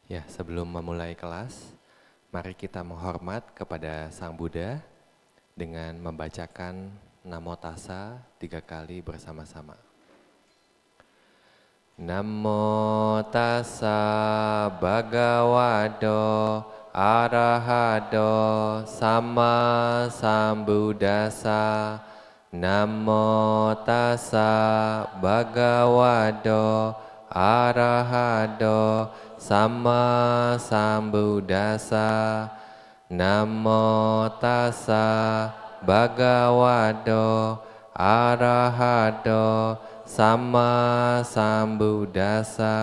Ya, sebelum memulai kelas, mari kita menghormat kepada Sang Buddha dengan membacakan Namo Tassa 3 kali bersama-sama. Namo Tassa Bhagavato Arahato Sama Sambuddhassa. Namo Tassa Bhagavato Arahato Sama Sambuddhassa. Namo Tassa Bhagavato Arahato Sama Sambuddhassa.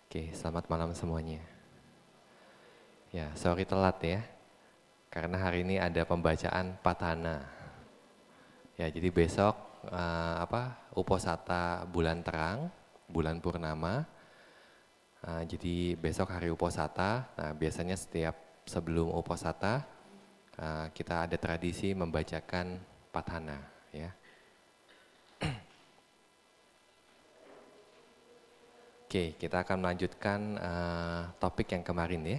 Oke, selamat malam semuanya. Ya, sorry telat ya. Karena hari ini ada pembacaan Patana. Ya, jadi besok Uposatha bulan terang, bulan purnama. Jadi besok hari Uposatha. Nah, biasanya setiap sebelum Uposatha kita ada tradisi membacakan Patana, ya. Oke, kita akan melanjutkan topik yang kemarin ya.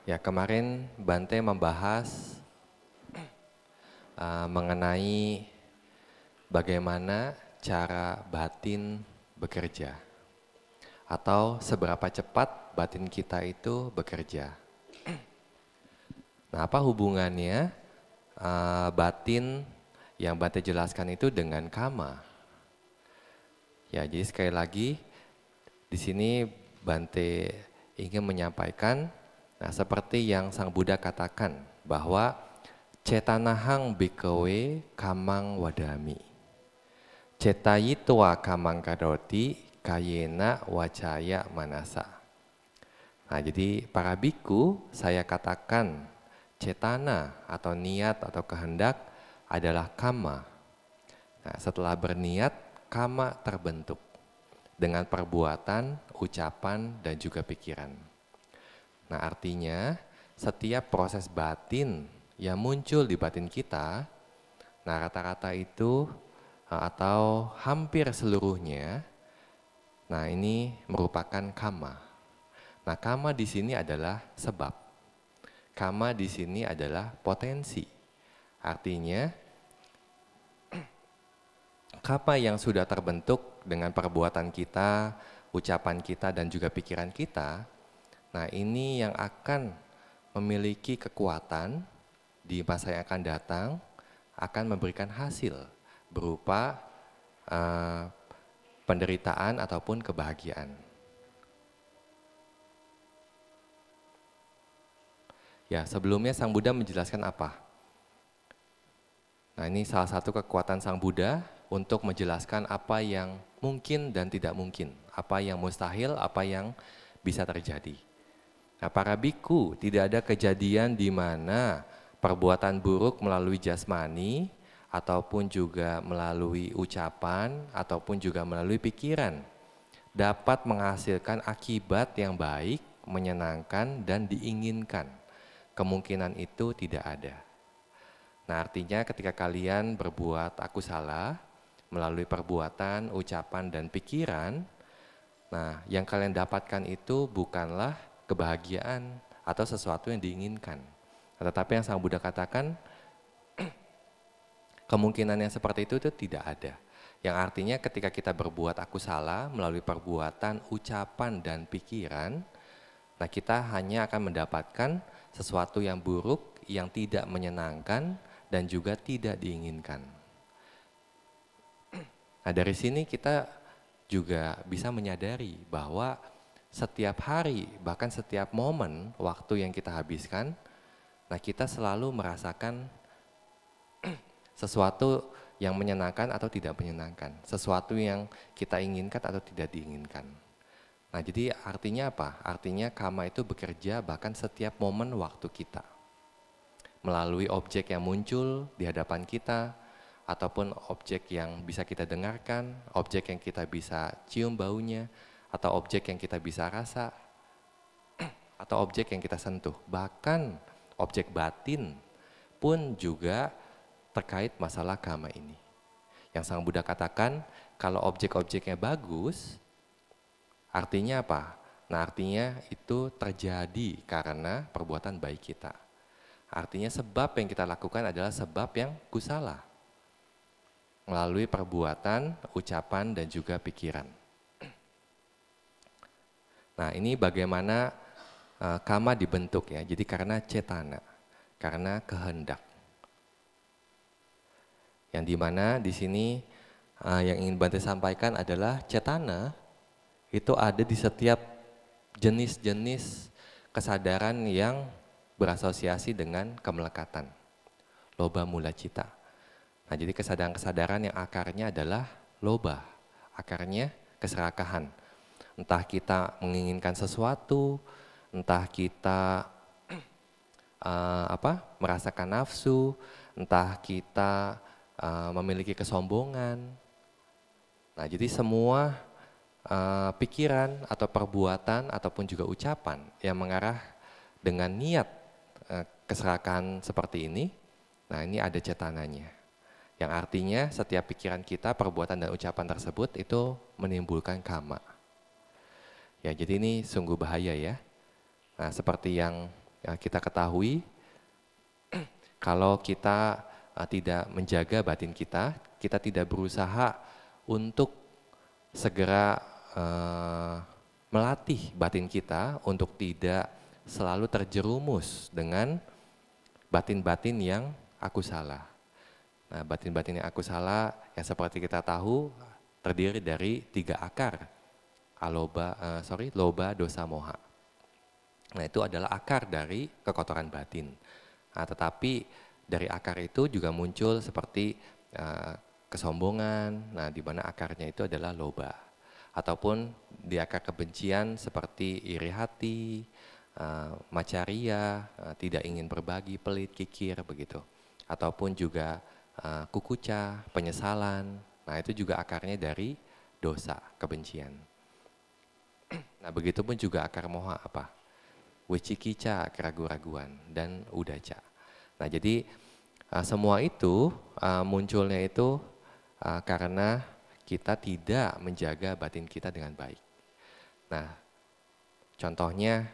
Ya, kemarin Bante membahas mengenai bagaimana cara batin bekerja atau seberapa cepat batin kita itu bekerja. Nah, apa hubungannya batin yang Bante jelaskan itu dengan kama? Ya, jadi sekali lagi di sini Bante ingin menyampaikan, nah seperti yang Sang Buddha katakan bahwa cetanahang bhikkhave kamang wadami. Cetayitwa kamang karoti kayena wacaya manasa. Nah, jadi para biku saya katakan cetana atau niat atau kehendak adalah kama. Nah, setelah berniat, kama terbentuk dengan perbuatan, ucapan, dan juga pikiran. Nah, artinya setiap proses batin yang muncul di batin kita, nah rata-rata itu atau hampir seluruhnya, nah ini merupakan kama. Nah, kama di sini adalah sebab. Kama di sini adalah potensi. Artinya, kama yang sudah terbentuk dengan perbuatan kita, ucapan kita, dan juga pikiran kita, nah ini yang akan memiliki kekuatan di masa yang akan datang, akan memberikan hasil berupa penderitaan ataupun kebahagiaan. Ya, sebelumnya Sang Buddha menjelaskan apa? Nah, ini salah satu kekuatan Sang Buddha untuk menjelaskan apa yang mungkin dan tidak mungkin, apa yang mustahil, apa yang bisa terjadi. Nah, para biku, tidak ada kejadian di mana perbuatan buruk melalui jasmani, ataupun juga melalui ucapan, ataupun juga melalui pikiran, dapat menghasilkan akibat yang baik, menyenangkan, dan diinginkan. Kemungkinan itu tidak ada. Nah, artinya ketika kalian berbuat akusala melalui perbuatan, ucapan, dan pikiran, nah yang kalian dapatkan itu bukanlah kebahagiaan atau sesuatu yang diinginkan. Tetapi yang Sang Buddha katakan, kemungkinan yang seperti itu tidak ada. Yang artinya ketika kita berbuat akusala melalui perbuatan, ucapan, dan pikiran, nah kita hanya akan mendapatkan sesuatu yang buruk, yang tidak menyenangkan, dan juga tidak diinginkan. Nah, dari sini kita juga bisa menyadari bahwa setiap hari, bahkan setiap momen waktu yang kita habiskan, nah kita selalu merasakan sesuatu yang menyenangkan atau tidak menyenangkan, sesuatu yang kita inginkan atau tidak diinginkan. Nah, jadi artinya apa? Artinya kama itu bekerja bahkan setiap momen waktu kita. Melalui objek yang muncul di hadapan kita, ataupun objek yang bisa kita dengarkan, objek yang kita bisa cium baunya, atau objek yang kita bisa rasa, atau objek yang kita sentuh. Bahkan objek batin pun juga terkait masalah kama ini. Yang Sang Buddha katakan, kalau objek-objeknya bagus, artinya apa? Nah, artinya itu terjadi karena perbuatan baik kita. Artinya sebab yang kita lakukan adalah sebab yang kusala. Melalui perbuatan, ucapan, dan juga pikiran. Nah, ini bagaimana kama dibentuk ya. Jadi karena cetana, karena kehendak. Yang dimana di sini yang ingin Bante sampaikan adalah cetana itu ada di setiap jenis-jenis kesadaran yang berasosiasi dengan kemelekatan, loba mula cita. Nah, jadi kesadaran-kesadaran yang akarnya adalah loba, akarnya keserakahan. Entah kita menginginkan sesuatu, entah kita merasakan nafsu, entah kita memiliki kesombongan. Nah, jadi semua pikiran atau perbuatan ataupun juga ucapan yang mengarah dengan niat keserakahan seperti ini, nah ini ada cetananya. Yang artinya setiap pikiran kita, perbuatan dan ucapan tersebut itu menimbulkan kama. Ya, jadi ini sungguh bahaya ya. Nah, seperti yang kita ketahui, kalau kita tidak menjaga batin kita, kita tidak berusaha untuk segera melatih batin kita untuk tidak selalu terjerumus dengan batin-batin yang aku salah. Nah, batin-batin yang aku salah yang seperti kita tahu terdiri dari 3 akar, loba, dosa, moha. Nah, itu adalah akar dari kekotoran batin. Nah, tetapi dari akar itu juga muncul seperti kesombongan, nah di mana akarnya itu adalah loba. Ataupun di akar kebencian seperti iri hati, macaria, tidak ingin berbagi, pelit, kikir, begitu. Ataupun juga kukuca, penyesalan, nah itu juga akarnya dari dosa, kebencian. Nah, begitupun juga akar moha apa? Wicikica, keraguan-raguan, dan udaca. Nah, jadi semua itu munculnya itu karena kita tidak menjaga batin kita dengan baik. Nah, contohnya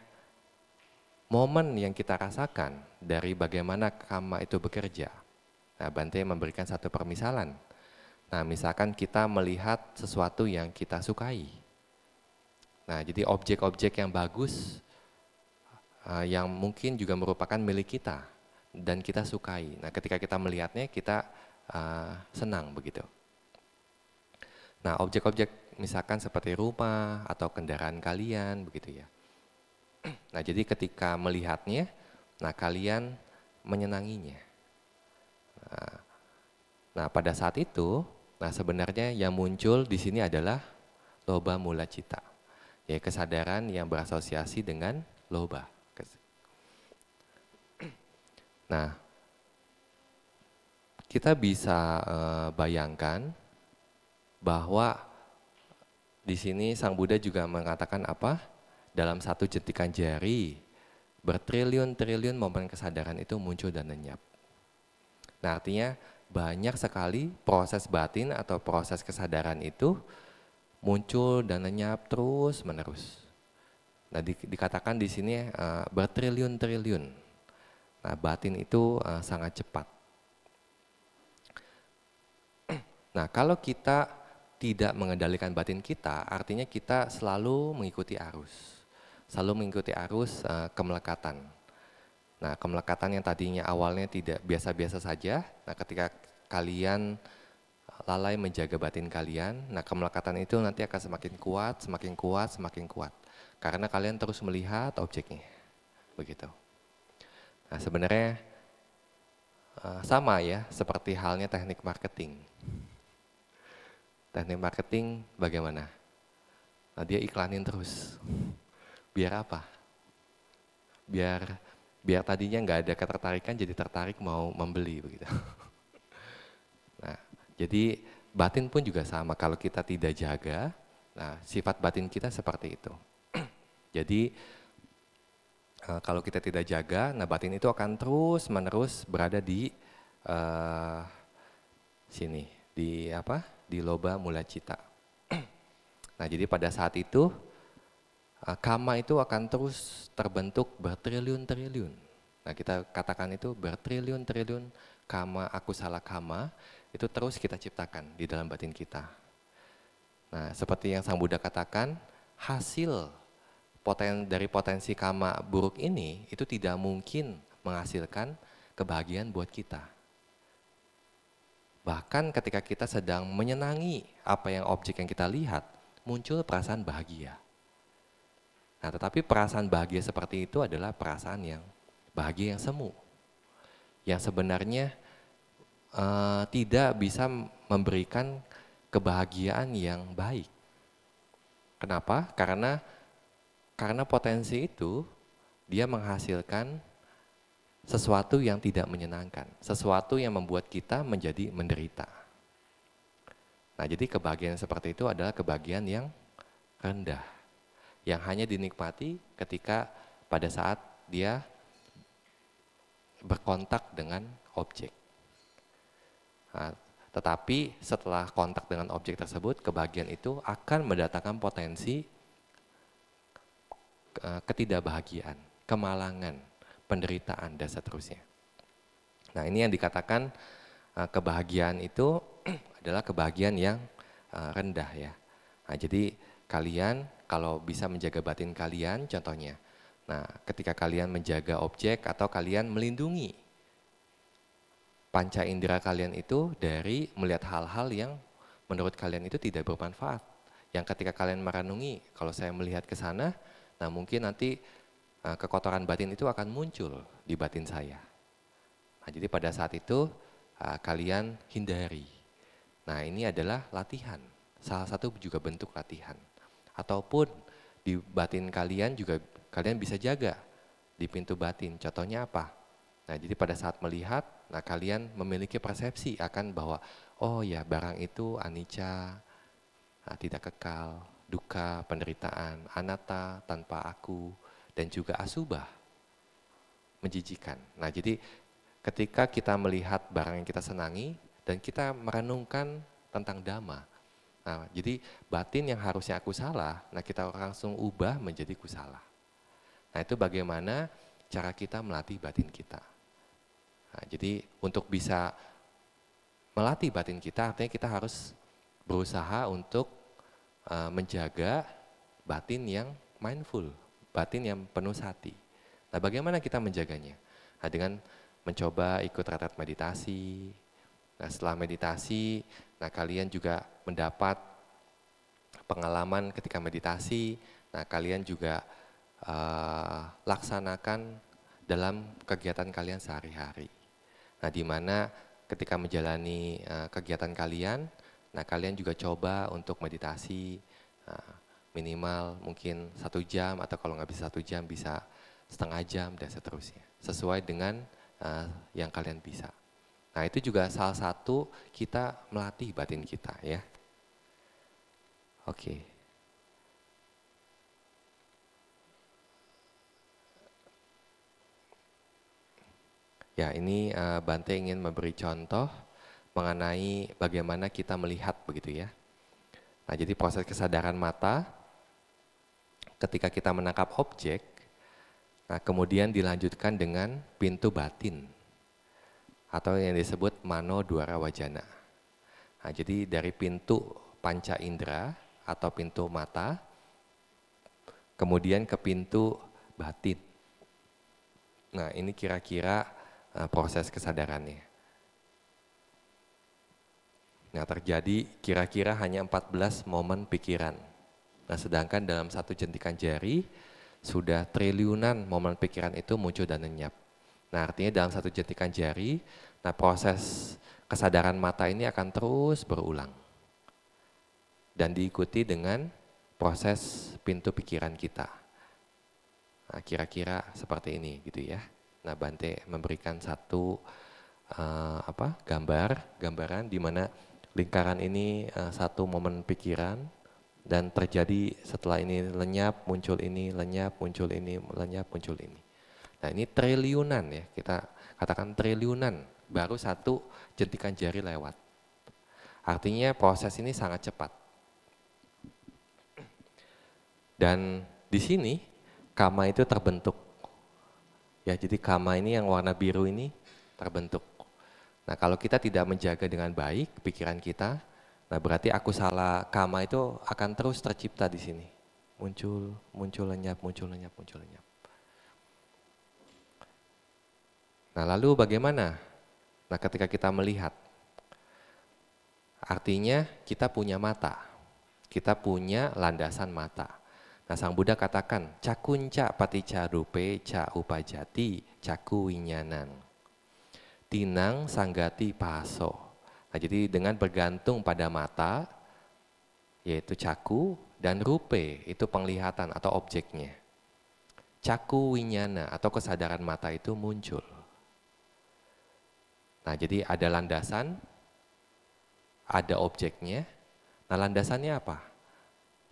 momen yang kita rasakan dari bagaimana kama itu bekerja. Nah, Bante memberikan satu permisalan. Nah, misalkan kita melihat sesuatu yang kita sukai. Nah, jadi objek-objek yang bagus yang mungkin juga merupakan milik kita dan kita sukai. Nah, ketika kita melihatnya kita senang begitu. Nah, objek-objek misalkan seperti rumah atau kendaraan kalian begitu ya. Nah, jadi ketika melihatnya, nah kalian menyenanginya. Nah, pada saat itu, nah sebenarnya yang muncul di sini adalah loba mula cita. Ya, kesadaran yang berasosiasi dengan loba. Nah, kita bisa bayangkan bahwa di sini Sang Buddha juga mengatakan apa? Dalam satu jentikan jari, bertriliun-triliun momen kesadaran itu muncul dan lenyap. Nah, artinya banyak sekali proses batin atau proses kesadaran itu muncul dan lenyap terus menerus. Nah, dikatakan di sini bertriliun-triliun. Nah, batin itu sangat cepat. Nah, kalau kita tidak mengendalikan batin kita, artinya kita selalu mengikuti arus. Selalu mengikuti arus kemelekatan. Nah, kemelekatan yang tadinya awalnya tidak biasa-biasa saja, nah ketika kalian lalai menjaga batin kalian, nah kemelekatan itu nanti akan semakin kuat, semakin kuat, semakin kuat. Karena kalian terus melihat objeknya, begitu. Nah, sebenarnya sama ya, seperti halnya teknik marketing. Teknik marketing bagaimana? Nah, dia iklanin terus. Biar apa? Biar tadinya nggak ada ketertarikan jadi tertarik mau membeli begitu. Nah, jadi batin pun juga sama. Kalau kita tidak jaga, nah sifat batin kita seperti itu. Jadi kalau kita tidak jaga, nah batin itu akan terus menerus berada di sini, di loba mula cita. Nah, jadi pada saat itu kama itu akan terus terbentuk bertriliun-triliun. Nah, kita katakan itu bertriliun-triliun kama, akusala kama, itu terus kita ciptakan di dalam batin kita. Nah, seperti yang Sang Buddha katakan, hasil dari potensi kama buruk ini itu tidak mungkin menghasilkan kebahagiaan buat kita. Bahkan ketika kita sedang menyenangi apa yang objek yang kita lihat, muncul perasaan bahagia. Nah, tetapi perasaan bahagia seperti itu adalah perasaan yang bahagia yang semu, yang sebenarnya tidak bisa memberikan kebahagiaan yang baik. Kenapa? Karena potensi itu dia menghasilkan sesuatu yang tidak menyenangkan, sesuatu yang membuat kita menjadi menderita. Nah, jadi kebahagiaan seperti itu adalah kebahagiaan yang rendah, yang hanya dinikmati ketika pada saat dia berkontak dengan objek. Nah, tetapi setelah kontak dengan objek tersebut, kebahagiaan itu akan mendatangkan potensi ketidakbahagiaan, kemalangan, penderitaan, dan seterusnya. Nah, ini yang dikatakan kebahagiaan itu adalah kebahagiaan yang rendah ya. Nah, jadi kalian kalau bisa menjaga batin kalian, contohnya, nah ketika kalian menjaga objek atau kalian melindungi panca indera kalian itu dari melihat hal-hal yang menurut kalian itu tidak bermanfaat. Yang ketika kalian merenungi, kalau saya melihat ke sana, nah mungkin nanti kekotoran batin itu akan muncul di batin saya. Nah, jadi pada saat itu kalian hindari. Nah, ini adalah latihan, salah satu juga bentuk latihan. Ataupun di batin kalian juga kalian bisa jaga di pintu batin. Contohnya apa? Nah, jadi pada saat melihat, nah kalian memiliki persepsi akan bahwa oh ya barang itu anicca, tidak kekal, dukkha, penderitaan, anatta, tanpa aku, dan juga asubha, menjijikan. Nah, jadi ketika kita melihat barang yang kita senangi dan kita merenungkan tentang dhamma, nah jadi batin yang harusnya akusala, nah kita langsung ubah menjadi kusala. Nah, itu bagaimana cara kita melatih batin kita. Nah, jadi untuk bisa melatih batin kita, artinya kita harus berusaha untuk menjaga batin yang mindful, batin yang penuh sati. Nah, bagaimana kita menjaganya? Nah, dengan mencoba ikut retret meditasi. Nah, setelah meditasi, nah kalian juga mendapat pengalaman ketika meditasi. Nah, kalian juga laksanakan dalam kegiatan kalian sehari-hari. Nah, di mana ketika menjalani kegiatan kalian, nah kalian juga coba untuk meditasi minimal mungkin 1 jam, atau kalau nggak bisa 1 jam bisa setengah jam dan seterusnya, sesuai dengan yang kalian bisa. Nah, itu juga salah satu kita melatih batin kita ya. Oke. Ya, ini Bante ingin memberi contoh mengenai bagaimana kita melihat begitu ya. Nah, jadi proses kesadaran mata ketika kita menangkap objek, nah kemudian dilanjutkan dengan pintu batin atau yang disebut mano dwara wajana. Nah, jadi dari pintu panca indera atau pintu mata, kemudian ke pintu batin. Nah, ini kira-kira proses kesadarannya. Nah, terjadi kira-kira hanya 14 momen pikiran. Nah, sedangkan dalam satu jentikan jari sudah triliunan momen pikiran itu muncul dan lenyap. Nah, artinya dalam satu jentikan jari, nah proses kesadaran mata ini akan terus berulang. Dan diikuti dengan proses pintu pikiran kita. Nah, kira-kira seperti ini gitu ya. Nah, Bante memberikan satu gambaran di mana lingkaran ini satu momen pikiran dan terjadi setelah ini lenyap, muncul ini, lenyap, muncul ini, lenyap, muncul ini. Nah, ini triliunan ya, kita katakan triliunan, baru satu jentikan jari lewat. Artinya proses ini sangat cepat. Dan di sini kama itu terbentuk. Ya, jadi kama ini yang warna biru ini terbentuk. Nah, kalau kita tidak menjaga dengan baik pikiran kita, nah berarti akusala kama itu akan terus tercipta di sini. Muncul, muncul lenyap, muncul lenyap, muncul lenyap. Nah, lalu bagaimana? Nah, ketika kita melihat, artinya kita punya mata, kita punya landasan mata. Nah, Sang Buddha katakan, cakunca paticca rupe ca upajati caku winyanan. Tinang sanggati paso. Nah, jadi dengan bergantung pada mata, yaitu caku, dan rupe, itu penglihatan atau objeknya. Caku winyana atau kesadaran mata itu muncul. Nah, jadi ada landasan, ada objeknya. Nah, landasannya apa?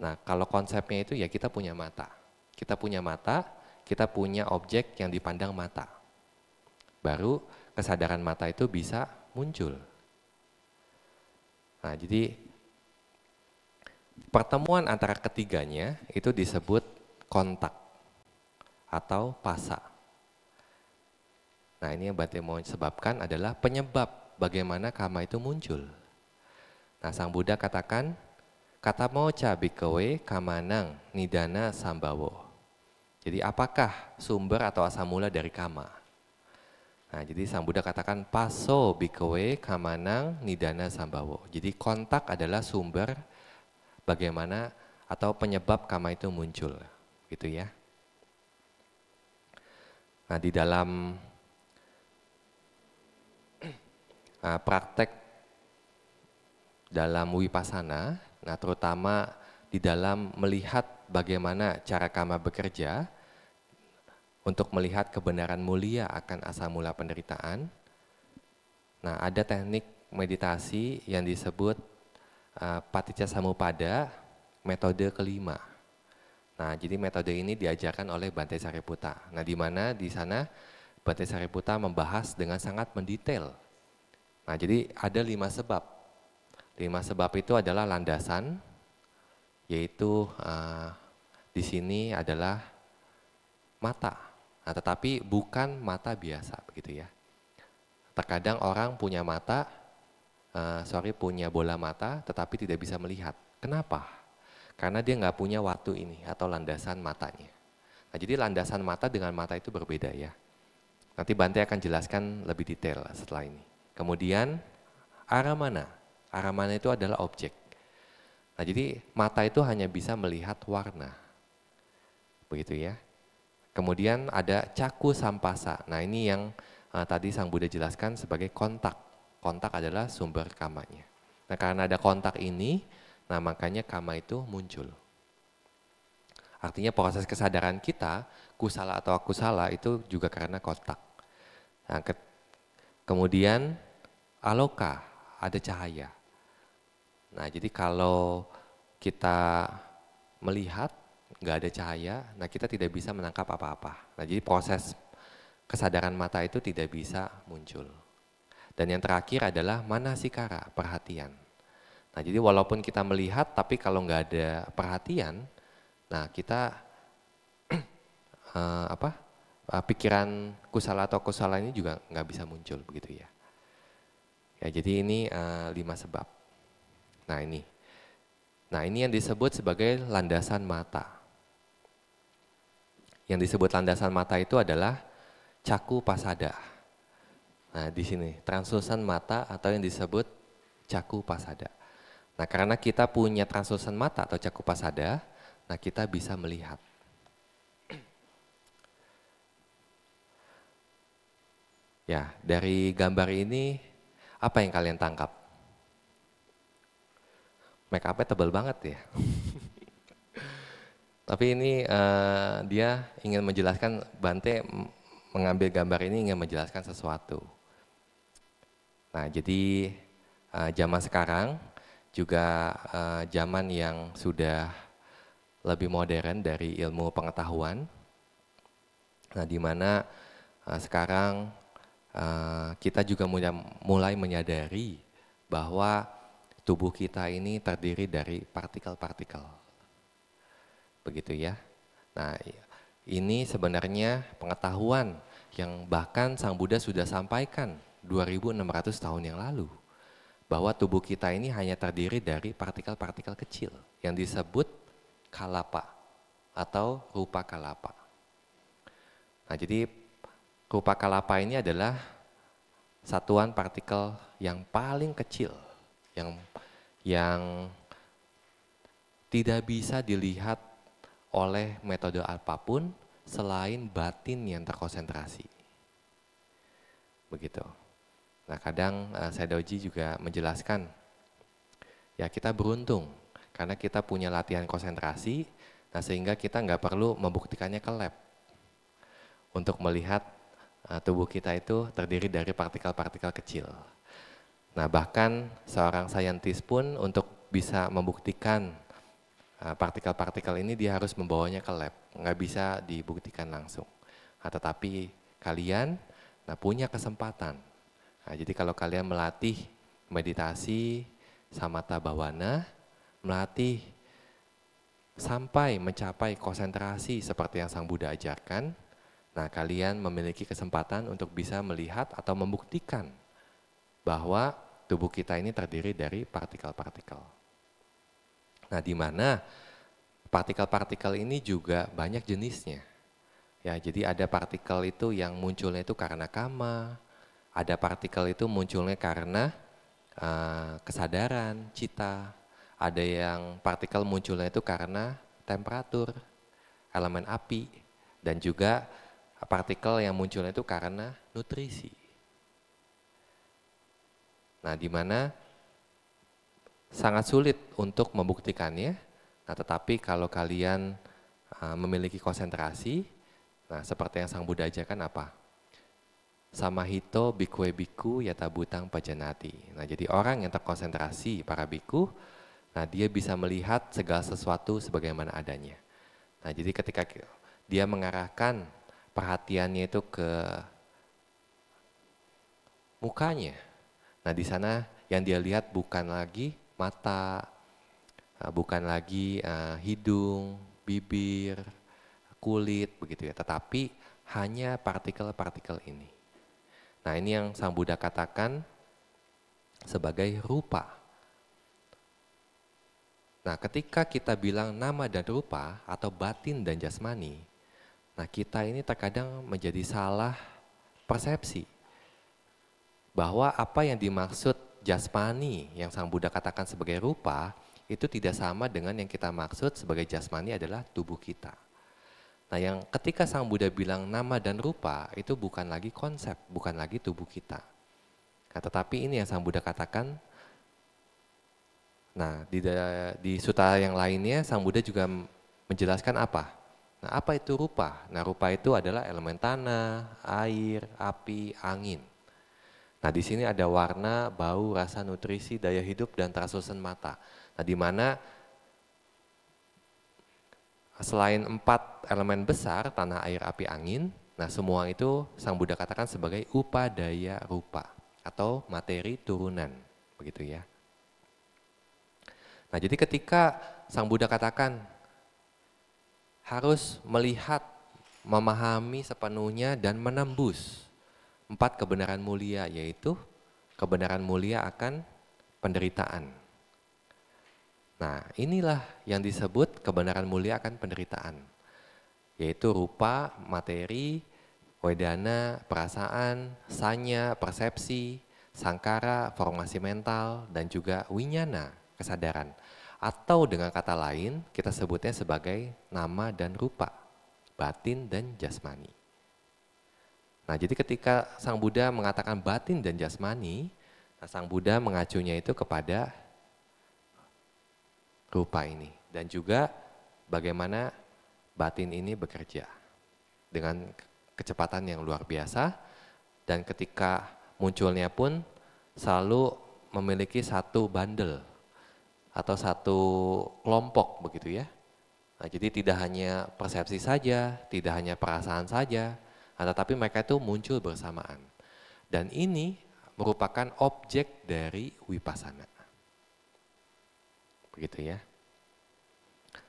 Nah, kalau konsepnya itu ya kita punya mata. Kita punya mata, kita punya objek yang dipandang mata. Baru kesadaran mata itu bisa muncul. Nah, jadi pertemuan antara ketiganya itu disebut kontak atau pasa. Nah, ini yang Bante mau sebabkan adalah penyebab bagaimana kama itu muncul. Nah, Sang Buddha katakan, kata moca bhikkhave kamanang nidana sambawo. Jadi apakah sumber atau asal mula dari kama? Nah, jadi Sang Buddha katakan paso bhikkhave kamanang nidana sambawo. Jadi kontak adalah sumber bagaimana atau penyebab kama itu muncul, gitu ya. Nah, di dalam praktek dalam wipasana, nah terutama di dalam melihat bagaimana cara kama bekerja untuk melihat kebenaran mulia akan asal mula penderitaan. Nah, ada teknik meditasi yang disebut paticca samuppada metode kelima. Nah, jadi metode ini diajarkan oleh Bante Sariputta. Nah, di mana di sana Bante Sariputta membahas dengan sangat mendetail. Nah, jadi ada 5 sebab. 5 sebab itu adalah landasan, yaitu di sini adalah mata. Nah, tetapi bukan mata biasa, begitu ya. Terkadang orang punya mata, punya bola mata, tetapi tidak bisa melihat. Kenapa? Karena dia nggak punya watu ini atau landasan matanya. Nah, jadi landasan mata dengan mata itu berbeda ya. Nanti Bante akan jelaskan lebih detail setelah ini. Kemudian aramana. Aramana itu adalah objek. Nah, jadi mata itu hanya bisa melihat warna. Begitu ya. Kemudian ada caku sampasa. Nah, ini yang tadi Sang Buddha jelaskan sebagai kontak. Kontak adalah sumber kamanya. Nah, karena ada kontak ini, nah makanya kama itu muncul. Artinya proses kesadaran kita, kusala atau akusala itu juga karena kontak. Nah, kemudian aloka, ada cahaya. Nah, jadi kalau kita melihat nggak ada cahaya, nah kita tidak bisa menangkap apa-apa. Nah, jadi proses kesadaran mata itu tidak bisa muncul. Dan yang terakhir adalah manasikara, perhatian. Nah, jadi walaupun kita melihat, tapi kalau nggak ada perhatian, nah kita pikiran kusala atau kusala ini juga nggak bisa muncul, begitu ya. Ya, jadi ini 5 sebab. Nah, ini yang disebut sebagai landasan mata. Yang disebut landasan mata itu adalah caku pasada. Nah, di sini translusan mata atau yang disebut caku pasada. Nah, karena kita punya translusan mata atau caku pasada, nah kita bisa melihat. Ya, dari gambar ini apa yang kalian tangkap? Make up-nya tebal banget ya. Tapi ini dia ingin menjelaskan, Bante mengambil gambar ini ingin menjelaskan sesuatu. Nah, jadi zaman sekarang juga zaman yang sudah lebih modern dari ilmu pengetahuan. Nah, di mana sekarang kita juga mulai menyadari bahwa tubuh kita ini terdiri dari partikel-partikel. Begitu ya. Nah, ini sebenarnya pengetahuan yang bahkan Sang Buddha sudah sampaikan 2600 tahun yang lalu. Bahwa tubuh kita ini hanya terdiri dari partikel-partikel kecil yang disebut kalapa atau rupa kalapa. Nah, jadi rupa kalapa ini adalah satuan partikel yang paling kecil, yang tidak bisa dilihat oleh metode apapun selain batin yang terkonsentrasi. Begitu. Nah, kadang Sayadaw-ji juga menjelaskan, ya kita beruntung karena kita punya latihan konsentrasi, nah sehingga kita nggak perlu membuktikannya ke lab untuk melihat tubuh kita itu terdiri dari partikel-partikel kecil. Nah, bahkan seorang saintis pun untuk bisa membuktikan partikel-partikel ini dia harus membawanya ke lab, nggak bisa dibuktikan langsung. Nah, tetapi kalian punya kesempatan. Nah, jadi kalau kalian melatih meditasi samatha bhavana, melatih sampai mencapai konsentrasi seperti yang Sang Buddha ajarkan, nah kalian memiliki kesempatan untuk bisa melihat atau membuktikan bahwa tubuh kita ini terdiri dari partikel-partikel. Nah, di mana partikel-partikel ini juga banyak jenisnya. Ya, jadi ada partikel itu yang munculnya itu karena kama, ada partikel itu munculnya karena kesadaran, cita, ada yang partikel munculnya itu karena temperatur, elemen api, dan juga partikel yang munculnya itu karena nutrisi. Nah, di mana sangat sulit untuk membuktikannya. Nah, tetapi kalau kalian memiliki konsentrasi, nah seperti yang Sang Buddha ajarkan apa? Samahito bhikkhu bhikkhu yata bhutang pajanati. Nah, jadi orang yang terkonsentrasi, para bhikkhu, nah dia bisa melihat segala sesuatu sebagaimana adanya. Nah, jadi ketika dia mengarahkan perhatiannya itu ke mukanya, nah di sana yang dia lihat bukan lagi mata, bukan lagi hidung, bibir, kulit, begitu ya, tetapi hanya partikel-partikel ini. Nah, ini yang Sang Buddha katakan sebagai rupa. Nah, ketika kita bilang nama dan rupa atau batin dan jasmani, nah kita ini terkadang menjadi salah persepsi bahwa apa yang dimaksud jasmani yang Sang Buddha katakan sebagai rupa itu tidak sama dengan yang kita maksud sebagai jasmani adalah tubuh kita. Nah, yang ketika Sang Buddha bilang nama dan rupa itu bukan lagi konsep, bukan lagi tubuh kita. Nah, tetapi ini yang Sang Buddha katakan. Nah, di sutta yang lainnya Sang Buddha juga menjelaskan apa? Nah, apa itu rupa? Nah, rupa itu adalah elemen tanah, air, api, angin. Nah, di sini ada warna, bau, rasa, nutrisi, daya hidup, dan translucent mata. Nah, di mana selain 4 elemen besar, tanah, air, api, angin, nah semua itu Sang Buddha katakan sebagai upadaya rupa atau materi turunan, begitu ya. Nah, jadi ketika Sang Buddha katakan harus melihat, memahami sepenuhnya dan menembus 4 kebenaran mulia, yaitu kebenaran mulia akan penderitaan. Nah, inilah yang disebut kebenaran mulia akan penderitaan, yaitu rupa, materi, wedana, perasaan, sanya, persepsi, sangkara, formasi mental, dan juga winyana, kesadaran. Atau dengan kata lain, kita sebutnya sebagai nama dan rupa, batin dan jasmani. Nah, jadi ketika Sang Buddha mengatakan batin dan jasmani, nah Sang Buddha mengacunya itu kepada rupa ini. Dan juga bagaimana batin ini bekerja dengan kecepatan yang luar biasa. Dan ketika munculnya pun selalu memiliki satu bundle atau satu kelompok, begitu ya. Nah, jadi tidak hanya persepsi saja, tidak hanya perasaan saja, tetapi mereka itu muncul bersamaan. Dan ini merupakan objek dari Vipassana. begitu ya.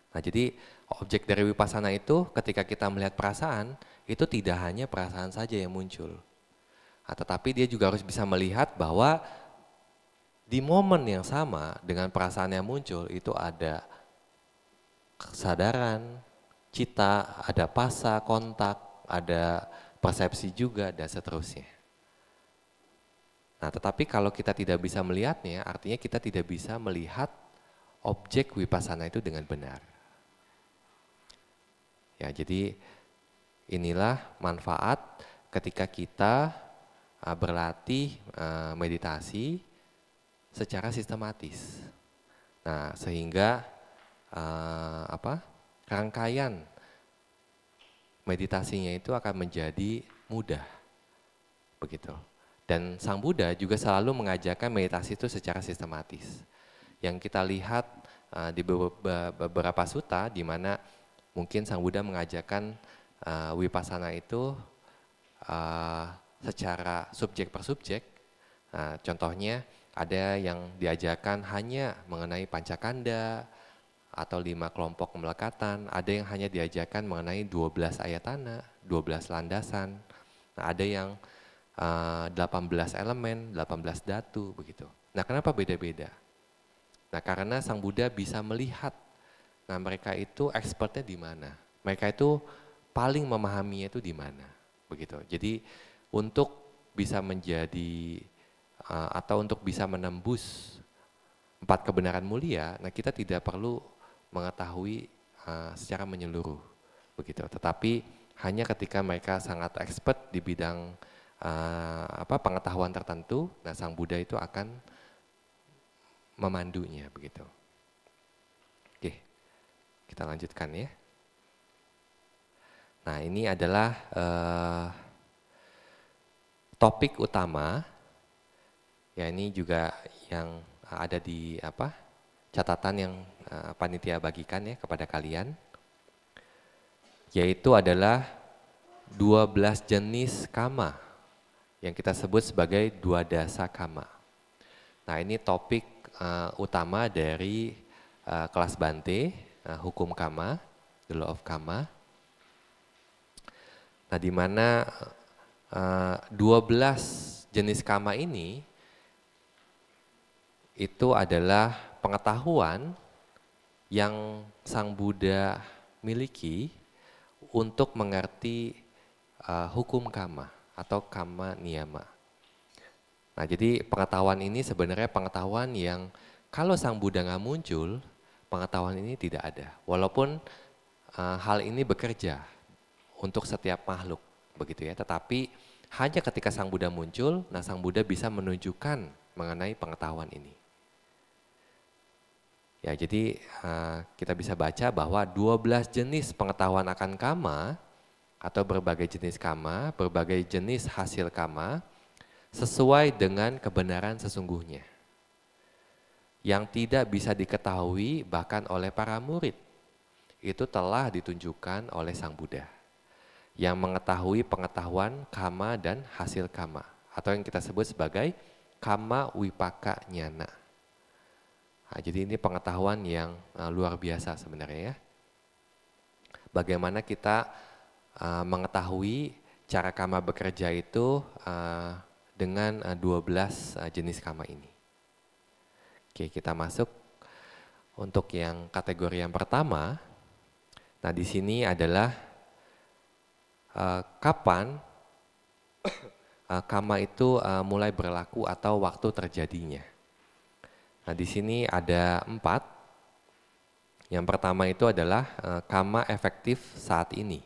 Nah, jadi objek dari Vipassana itu ketika kita melihat perasaan, itu tidak hanya perasaan saja yang muncul. Tetapi dia juga harus bisa melihat bahwa di momen yang sama dengan perasaan yang muncul itu ada kesadaran, cita, ada pasa, kontak, ada persepsi juga, dan seterusnya. Nah, tetapi kalau kita tidak bisa melihatnya, artinya kita tidak bisa melihat objek Vipassana itu dengan benar. Ya, jadi inilah manfaat ketika kita berlatih meditasi secara sistematis. Nah, sehingga rangkaian meditasinya itu akan menjadi mudah, begitu. Dan Sang Buddha juga selalu mengajarkan meditasi itu secara sistematis. Yang kita lihat di beberapa sutta, di mana mungkin Sang Buddha mengajarkan Vipassana itu secara subjek per subjek. Contohnya ada yang diajarkan hanya mengenai pancakanda atau 5 kelompok kemelekatan, ada yang hanya diajarkan mengenai 12 ayatana, 12 landasan, ada yang 18 elemen, 18 dhatu, begitu. Nah, kenapa beda-beda? Nah, karena Sang Buddha bisa melihat, nah mereka itu expertnya di mana, mereka itu paling memahaminya itu di mana, begitu. Jadi untuk bisa menjadi atau untuk bisa menembus 4 kebenaran mulia, nah kita tidak perlu mengetahui secara menyeluruh, begitu. Tetapi hanya ketika mereka sangat expert di bidang pengetahuan tertentu, nah Sang Buddha itu akan memandunya, begitu. Oke, kita lanjutkan ya. Nah, ini adalah topik utama. Ya, ini juga yang ada di catatan yang panitia bagikan ya kepada kalian. Yaitu adalah 12 jenis kama yang kita sebut sebagai dwadasa kama. Nah, ini topik utama dari kelas Bante, hukum kama, the law of kama. Nah, di mana 12 jenis kama ini itu adalah pengetahuan yang Sang Buddha miliki untuk mengerti hukum kama atau kama niyama. Nah, jadi pengetahuan ini sebenarnya pengetahuan yang kalau Sang Buddha nggak muncul, pengetahuan ini tidak ada. Walaupun hal ini bekerja untuk setiap makhluk, begitu ya. Tetapi hanya ketika Sang Buddha muncul, nah Sang Buddha bisa menunjukkan mengenai pengetahuan ini. Ya, jadi kita bisa baca bahwa 12 jenis pengetahuan akan kama atau berbagai jenis kama, berbagai jenis hasil kama sesuai dengan kebenaran sesungguhnya yang tidak bisa diketahui bahkan oleh para murid. Itu telah ditunjukkan oleh Sang Buddha yang mengetahui pengetahuan kama dan hasil kama atau yang kita sebut sebagai kama wipaka nyana. Nah, jadi ini pengetahuan yang luar biasa sebenarnya ya. Bagaimana kita mengetahui cara kama bekerja itu dengan 12 jenis kama ini. Oke, kita masuk untuk yang kategori yang pertama. Nah, di sini adalah kapan kama itu mulai berlaku atau waktu terjadinya. Nah, di sini ada 4. Yang pertama itu adalah kama efektif saat ini,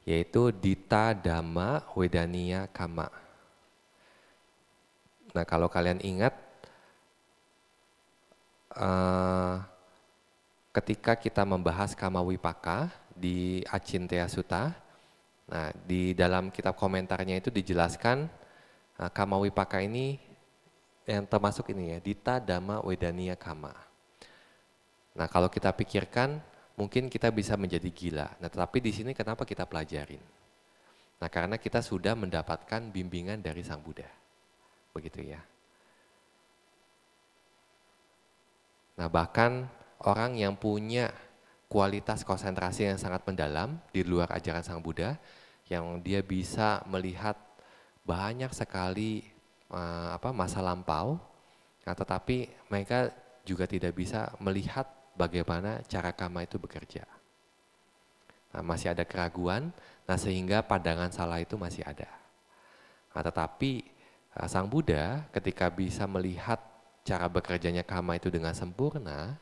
yaitu dita dhamma wedaniya kama. Nah, kalau kalian ingat, ketika kita membahas kama wipaka di Acintya Sutta, nah di dalam kitab komentarnya itu dijelaskan kama wipaka ini yang termasuk ini ya, dita dhamma wedaniya kama. Nah, kalau kita pikirkan mungkin kita bisa menjadi gila. Nah, tetapi di sini kenapa kita pelajarin? Nah, karena kita sudah mendapatkan bimbingan dari Sang Buddha. Begitu ya. Nah, bahkan orang yang punya kualitas konsentrasi yang sangat mendalam di luar ajaran Sang Buddha, yang dia bisa melihat banyak sekali masa lampau, nah, tetapi mereka juga tidak bisa melihat bagaimana cara karma itu bekerja. Nah, masih ada keraguan, nah sehingga pandangan salah itu masih ada. Nah, tetapi Sang Buddha ketika bisa melihat cara bekerjanya karma itu dengan sempurna,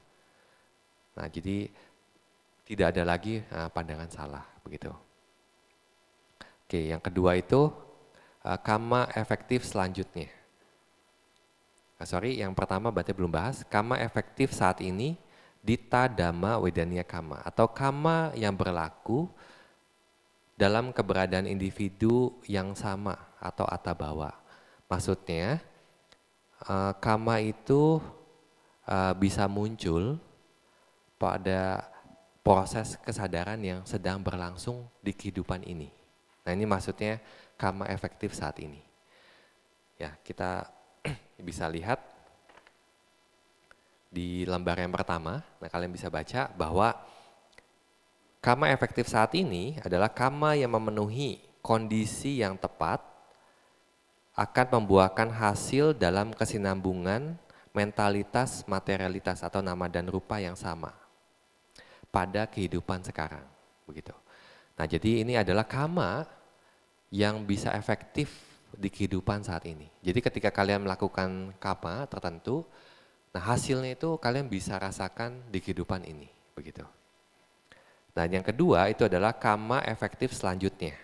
nah jadi tidak ada lagi pandangan salah, begitu. Oke, yang kedua itu karma efektif selanjutnya. Yang pertama berarti belum bahas. Karma efektif saat ini Ditta Dhamma Wedaniya Karma, atau karma yang berlaku dalam keberadaan individu yang sama atau atabawa. Maksudnya karma itu bisa muncul pada proses kesadaran yang sedang berlangsung di kehidupan ini. Nah, ini maksudnya karma efektif saat ini. Ya, kita bisa lihat di lembar yang pertama. Nah, kalian bisa baca bahwa karma efektif saat ini adalah karma yang memenuhi kondisi yang tepat akan membuahkan hasil dalam kesinambungan mentalitas materialitas atau nama dan rupa yang sama pada kehidupan sekarang, begitu. Nah, jadi ini adalah karma yang bisa efektif di kehidupan saat ini. Jadi ketika kalian melakukan karma tertentu, nah hasilnya itu kalian bisa rasakan di kehidupan ini, begitu. Nah, yang kedua itu adalah karma efektif selanjutnya.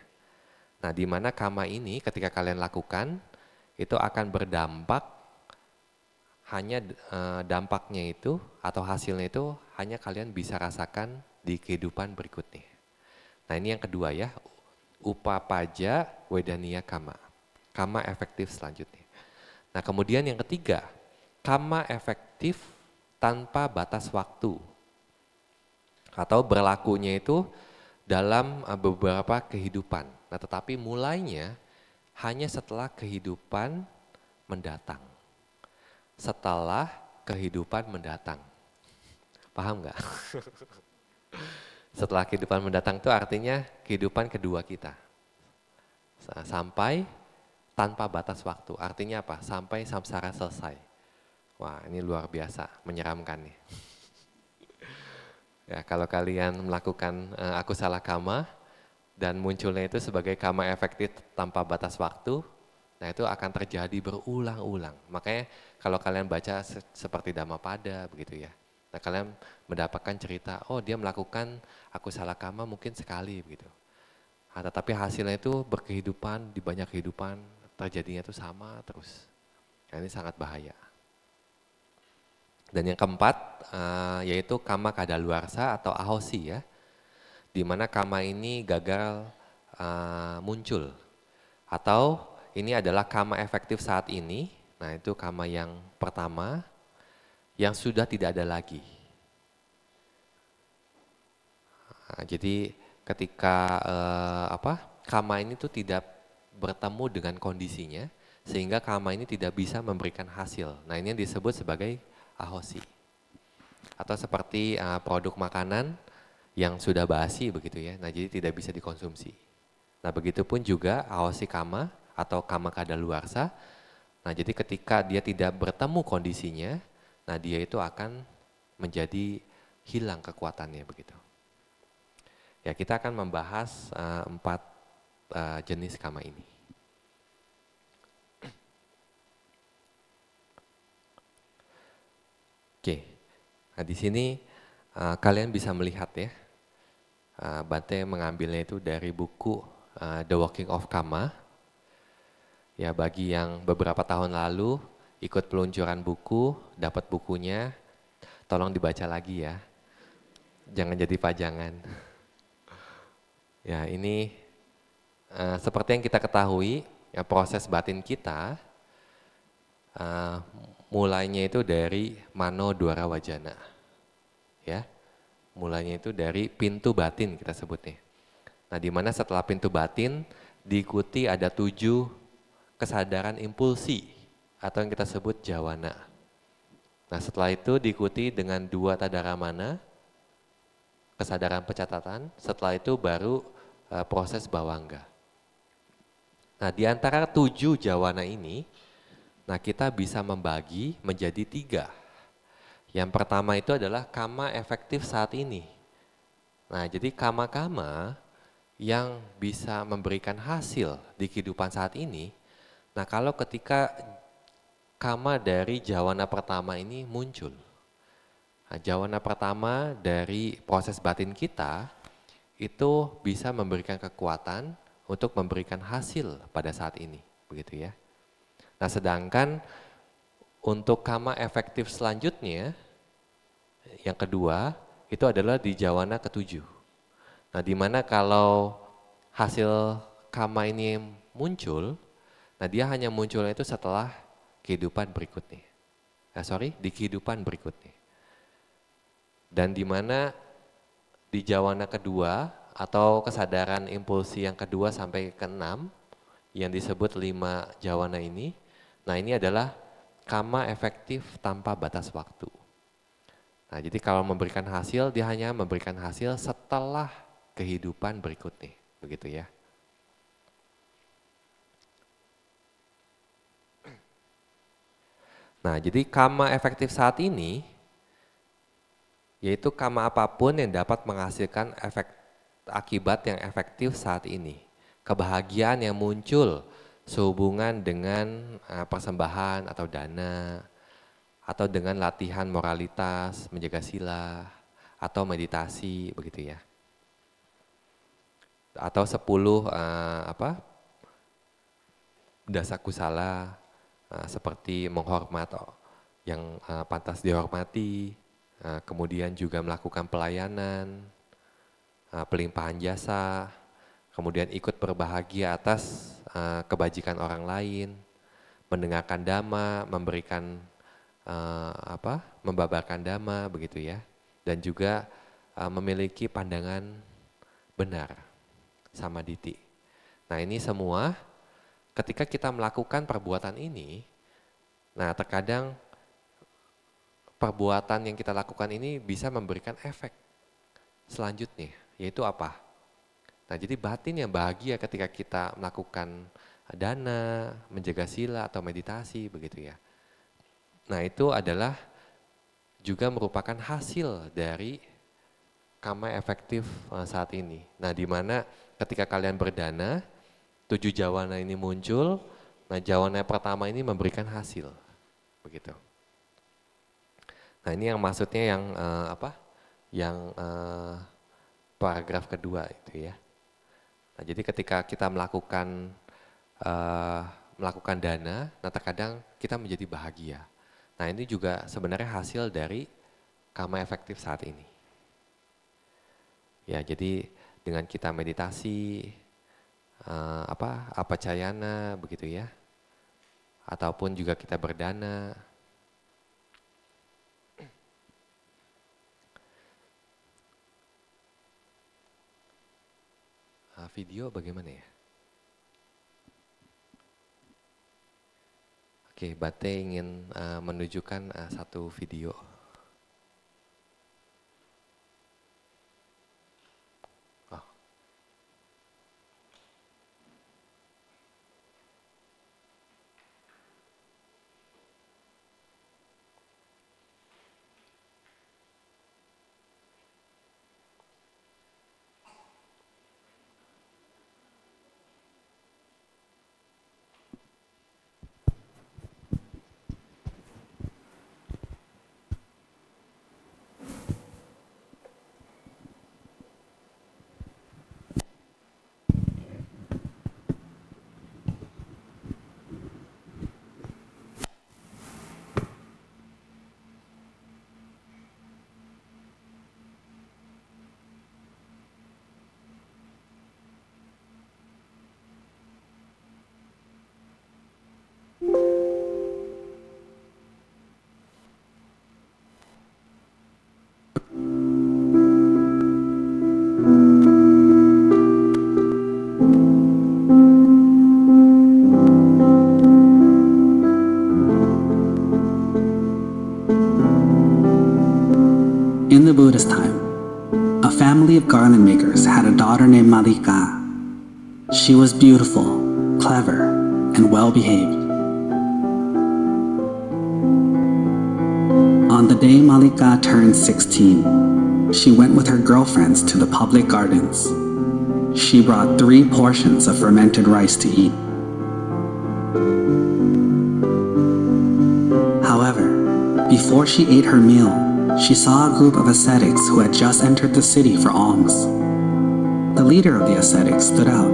Nah, di mana karma ini ketika kalian lakukan itu akan berdampak, hanya dampaknya itu atau hasilnya itu hanya kalian bisa rasakan di kehidupan berikutnya. Nah, ini yang kedua ya, Upapaja Wedaniya Karma, karma efektif selanjutnya. Nah, kemudian yang ketiga, karma efektif tanpa batas waktu, atau berlakunya itu dalam beberapa kehidupan. Nah, tetapi mulainya hanya setelah kehidupan mendatang. Setelah kehidupan mendatang. Paham nggak? Setelah kehidupan mendatang itu artinya kehidupan kedua kita. Sampai tanpa batas waktu. Artinya apa? Sampai samsara selesai. Wah, ini luar biasa, menyeramkan nih. Ya, kalau kalian melakukan akusala karma dan munculnya itu sebagai karma efektif tanpa batas waktu, nah itu akan terjadi berulang-ulang. Makanya kalau kalian baca seperti Dhammapada begitu ya, nah kalian mendapatkan cerita, oh dia melakukan akusala karma mungkin sekali begitu. Nah, tetapi hasilnya itu berkehidupan, di banyak kehidupan terjadinya itu sama terus. Nah, ini sangat bahaya. Dan yang keempat yaitu karma kadaluarsa atau ahosi ya, di mana karma ini gagal muncul, atau ini adalah karma efektif saat ini. Nah, itu karma yang pertama yang sudah tidak ada lagi. Nah, jadi ketika karma ini tuh tidak bertemu dengan kondisinya, sehingga karma ini tidak bisa memberikan hasil. Nah, ini yang disebut sebagai ahosi. Atau seperti produk makanan yang sudah basi begitu ya, nah jadi tidak bisa dikonsumsi. Nah, begitupun juga ahosi karma atau karma kadaluarsa. Nah, jadi ketika dia tidak bertemu kondisinya, nah dia itu akan menjadi hilang kekuatannya begitu. Ya, kita akan membahas 4 jenis karma ini. Oke, nah di sini kalian bisa melihat ya, Bante mengambilnya itu dari buku The Working of Karma. Ya, bagi yang beberapa tahun lalu ikut peluncuran buku, dapat bukunya, tolong dibaca lagi ya. Jangan jadi pajangan. Ya, ini seperti yang kita ketahui, ya proses batin kita mulainya itu dari mano dwara wajana. Ya. Mulainya itu dari pintu batin kita sebutnya. Nah, di mana setelah pintu batin diikuti ada 7 kesadaran impulsi atau yang kita sebut jawana. Nah setelah itu diikuti dengan 2 tadaramana, kesadaran pencatatan, setelah itu baru proses bawangga. Nah di antara 7 jawana ini, nah kita bisa membagi menjadi 3. Yang pertama itu adalah kama efektif saat ini. Nah jadi kama-kama yang bisa memberikan hasil di kehidupan saat ini, nah kalau ketika kama dari jawana pertama ini muncul. Nah, jawana pertama dari proses batin kita itu bisa memberikan kekuatan untuk memberikan hasil pada saat ini, begitu ya. Nah, sedangkan untuk kama efektif selanjutnya yang kedua itu adalah di jawana ketujuh. Nah, di mana kalau hasil kama ini muncul, nah dia hanya munculnya itu setelah kehidupan berikutnya. Di kehidupan berikutnya. Dan di mana di jawana kedua atau kesadaran impulsi yang kedua sampai ke-6 yang disebut 5 jawana ini, nah ini adalah kama efektif tanpa batas waktu. Nah jadi kalau memberikan hasil, dia hanya memberikan hasil setelah kehidupan berikutnya, begitu ya. Nah, jadi kama efektif saat ini, yaitu kama apapun yang dapat menghasilkan efek akibat yang efektif saat ini. Kebahagiaan yang muncul sehubungan dengan persembahan atau dana, atau dengan latihan moralitas, menjaga sila, atau meditasi, begitu ya. Atau 10 dasakusala, seperti menghormat yang pantas dihormati, kemudian juga melakukan pelayanan, pelimpahan jasa, kemudian ikut berbahagia atas kebajikan orang lain, mendengarkan dhamma, memberikan membabarkan dhamma, begitu ya, dan juga memiliki pandangan benar, samaditi. Nah ini semua ketika kita melakukan perbuatan ini, nah terkadang perbuatan yang kita lakukan ini bisa memberikan efek selanjutnya, yaitu apa? Nah jadi batin yang bahagia ketika kita melakukan dana, menjaga sila atau meditasi, begitu ya. Nah itu adalah juga merupakan hasil dari kama efektif saat ini. Nah di mana ketika kalian berdana, 7 jawana ini muncul, nah jawana pertama ini memberikan hasil, begitu. Nah ini yang maksudnya yang Yang paragraf kedua itu ya. Nah jadi ketika kita melakukan dana, nah terkadang kita menjadi bahagia. Nah ini juga sebenarnya hasil dari kama efektif saat ini. Ya jadi dengan kita meditasi, apacayana begitu ya, ataupun juga kita berdana. Video bagaimana ya? Oke, Bate ingin menunjukkan satu video. In the Buddha's time, a family of garland makers had a daughter named Malika. She was beautiful, clever, and well-behaved. On the day Malika turned 16, she went with her girlfriends to the public gardens. She brought 3 portions of fermented rice to eat. However, before she ate her meal, she saw a group of ascetics who had just entered the city for alms. The leader of the ascetics stood out.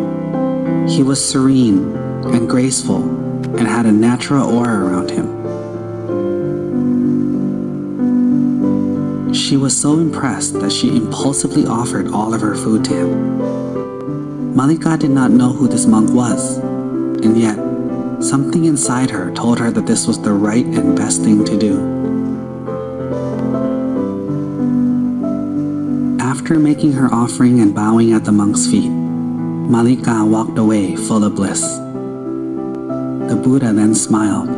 He was serene and graceful and had a natural aura around him. She was so impressed that she impulsively offered all of her food to him. Malika did not know who this monk was, and yet something inside her told her that this was the right and best thing to do. After making her offering and bowing at the monk's feet, Malika walked away full of bliss. The Buddha then smiled.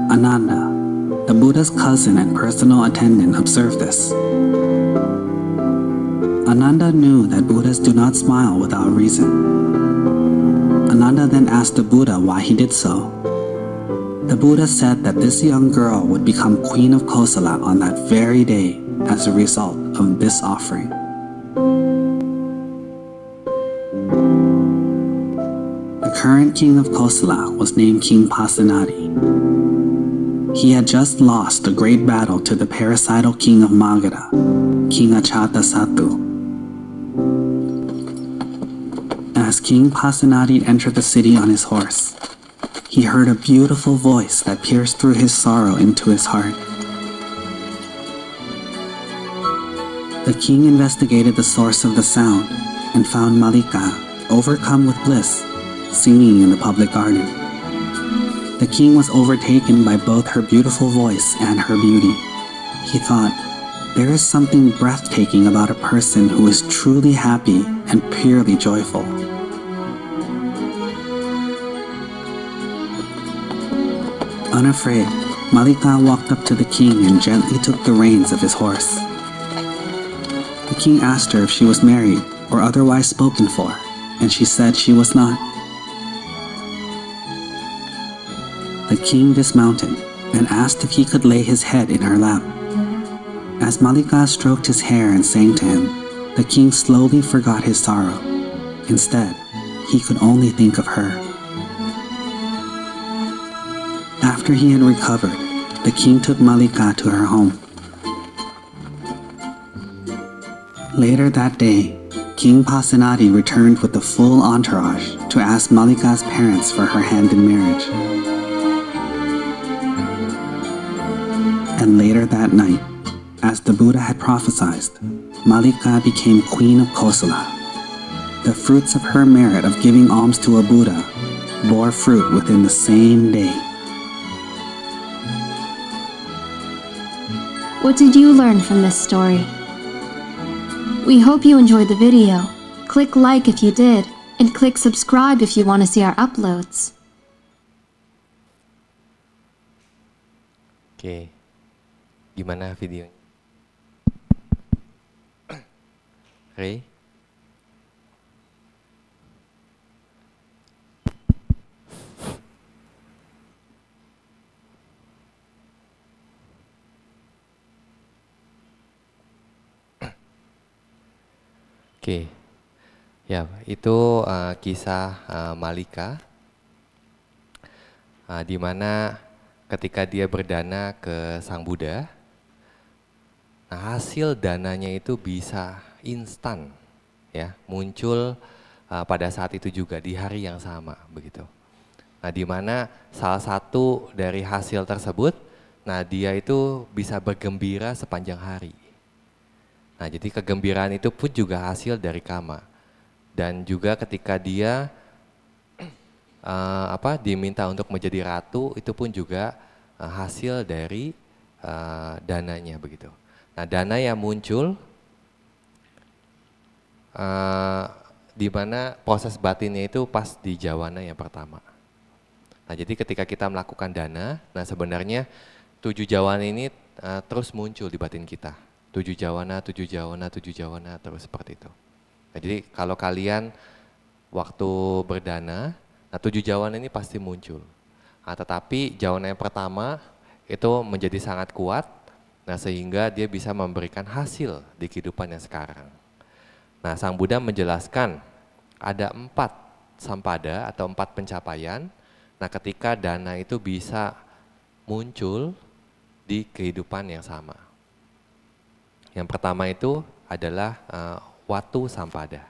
Ananda, the Buddha's cousin and personal attendant, observed this. Ananda knew that Buddhas do not smile without reason. Ananda then asked the Buddha why he did so. The Buddha said that this young girl would become Queen of Kosala on that very day as a result of this offering. The current king of Kosala was named King Pasenadi. He had just lost a great battle to the parricidal king of Magadha, King Ajatasattu. As King Pasenadi entered the city on his horse, he heard a beautiful voice that pierced through his sorrow into his heart. The king investigated the source of the sound and found Malika, overcome with bliss, singing in the public garden. The king was overtaken by both her beautiful voice and her beauty. He thought, there is something breathtaking about a person who is truly happy and purely joyful. Unafraid, Malika walked up to the king and gently took the reins of his horse. The king asked her if she was married or otherwise spoken for, and she said she was not. The king dismounted and asked if he could lay his head in her lap. As Malika stroked his hair and sang to him, the king slowly forgot his sorrow. Instead, he could only think of her. After he had recovered, the king took Malika to her home. Later that day, King Pasenadi returned with the full entourage to ask Malika's parents for her hand in marriage. And later that night, as the Buddha had prophesied, Malika became Queen of Kosala. The fruits of her merit of giving alms to a Buddha bore fruit within the same day. What did you learn from this story? We hope you enjoyed the video. Click like if you did, and click subscribe if you want to see our uploads. Oke, gimana videonya? Ray? Oke, ya itu kisah Malika, di mana ketika dia berdana ke Sang Buddha, nah hasil dananya itu bisa instan, ya muncul pada saat itu juga di hari yang sama begitu. Nah di mana salah satu dari hasil tersebut, nah dia itu bisa bergembira sepanjang hari. Nah, jadi kegembiraan itu pun juga hasil dari kama. Dan juga ketika dia diminta untuk menjadi ratu, itu pun juga hasil dari dananya begitu. Nah, dana yang muncul di mana proses batinnya itu pas di jawana yang pertama. Nah, jadi ketika kita melakukan dana, nah sebenarnya 7 jawana ini terus muncul di batin kita. 7 jawana, 7 jawana, 7 jawana, terus seperti itu. Nah, jadi kalau kalian waktu berdana, nah 7 jawana ini pasti muncul. Nah, tetapi jawana yang pertama itu menjadi sangat kuat, nah sehingga dia bisa memberikan hasil di kehidupan yang sekarang. Nah, Sang Buddha menjelaskan ada 4 sampada atau 4 pencapaian. Nah, ketika dana itu bisa muncul di kehidupan yang sama. Yang pertama itu adalah watu sampada.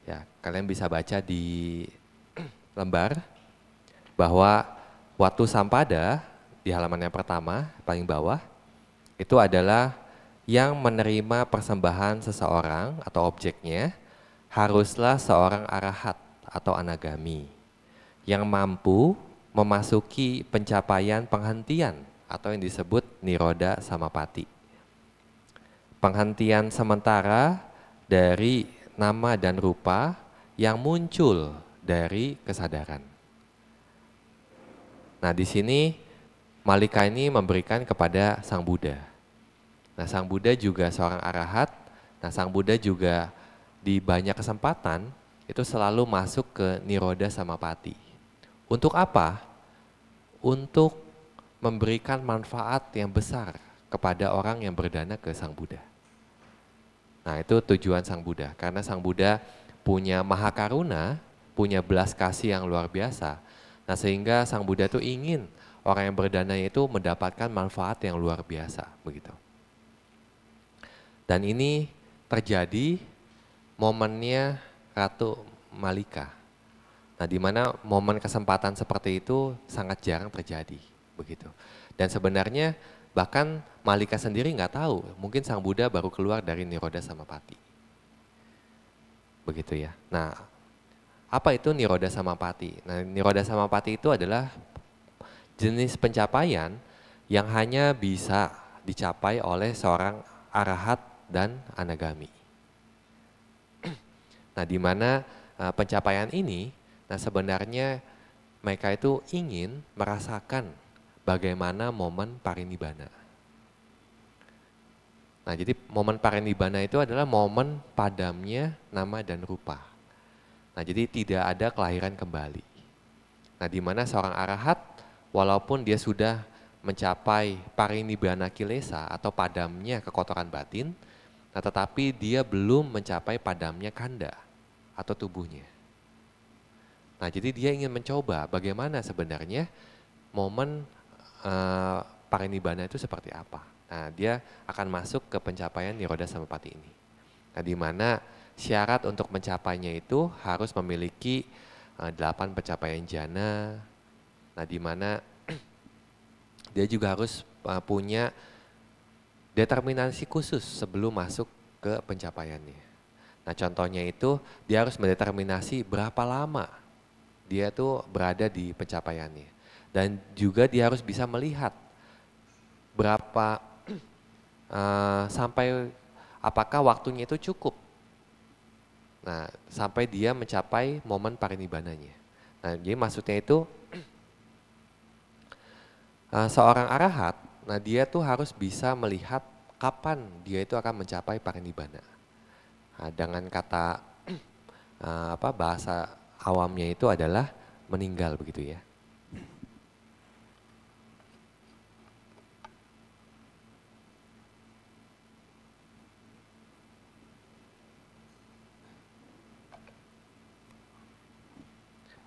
Ya, kalian bisa baca di lembar bahwa watu sampada di halaman yang pertama paling bawah itu adalah yang menerima persembahan seseorang atau objeknya haruslah seorang arahat atau anagami yang mampu memasuki pencapaian penghentian atau yang disebut nirodha samapati. Penghentian sementara dari nama dan rupa yang muncul dari kesadaran. Nah, di sini Malika ini memberikan kepada Sang Buddha. Nah, Sang Buddha juga seorang arahat. Nah, Sang Buddha juga di banyak kesempatan itu selalu masuk ke nirodha samapati. Untuk apa? Untuk memberikan manfaat yang besar kepada orang yang berdana ke Sang Buddha. Nah, itu tujuan Sang Buddha, karena Sang Buddha punya mahakaruna, punya belas kasih yang luar biasa. Nah, sehingga Sang Buddha itu ingin orang yang berdana itu mendapatkan manfaat yang luar biasa, begitu. Dan ini terjadi momennya Ratu Malika. Nah, di mana momen kesempatan seperti itu sangat jarang terjadi, begitu. Dan sebenarnya bahkan Malika sendiri nggak tahu, mungkin Sang Buddha baru keluar dari nirodha samapati. Begitu ya. Nah, apa itu nirodha samapati? Nah, nirodha samapati itu adalah jenis pencapaian yang hanya bisa dicapai oleh seorang arahat dan anagami. Nah, di mana pencapaian ini, nah sebenarnya mereka itu ingin merasakan bagaimana momen parinibbana. Nah, jadi momen parinibbana itu adalah momen padamnya nama dan rupa. Nah, jadi tidak ada kelahiran kembali. Nah, di mana seorang arahat walaupun dia sudah mencapai parinibbana kilesa atau padamnya kekotoran batin, nah tetapi dia belum mencapai padamnya kanda atau tubuhnya. Nah, jadi dia ingin mencoba bagaimana sebenarnya momen parinibbana itu seperti apa. Nah, dia akan masuk ke pencapaian nirodha samapati ini. Nah, di mana syarat untuk mencapainya itu harus memiliki 8 pencapaian jana. Nah, di mana dia juga harus punya determinasi khusus sebelum masuk ke pencapaiannya. Nah, contohnya itu dia harus mendeterminasi berapa lama dia tuh berada di pencapaiannya. Dan juga dia harus bisa melihat berapa sampai apakah waktunya itu cukup. Nah, sampai dia mencapai momen parinibbananya. Nah, jadi maksudnya itu seorang arahat, nah dia tuh harus bisa melihat kapan dia itu akan mencapai parinibbana. Nah, dengan kata bahasa awamnya itu adalah meninggal, begitu ya.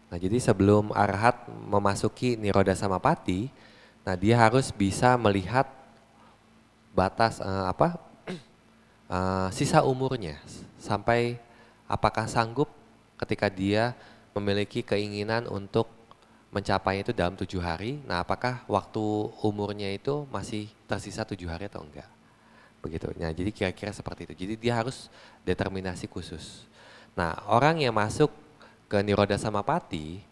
Nah, jadi sebelum arahat memasuki nirodha samapati, nah dia harus bisa melihat batas sisa umurnya sampai apakah sanggup ketika dia memiliki keinginan untuk mencapai itu dalam 7 hari. Nah, apakah waktu umurnya itu masih tersisa 7 hari atau enggak? Begitu. Nah, jadi kira-kira seperti itu. Jadi dia harus determinasi khusus. Nah, orang yang masuk ke nirodha samapati,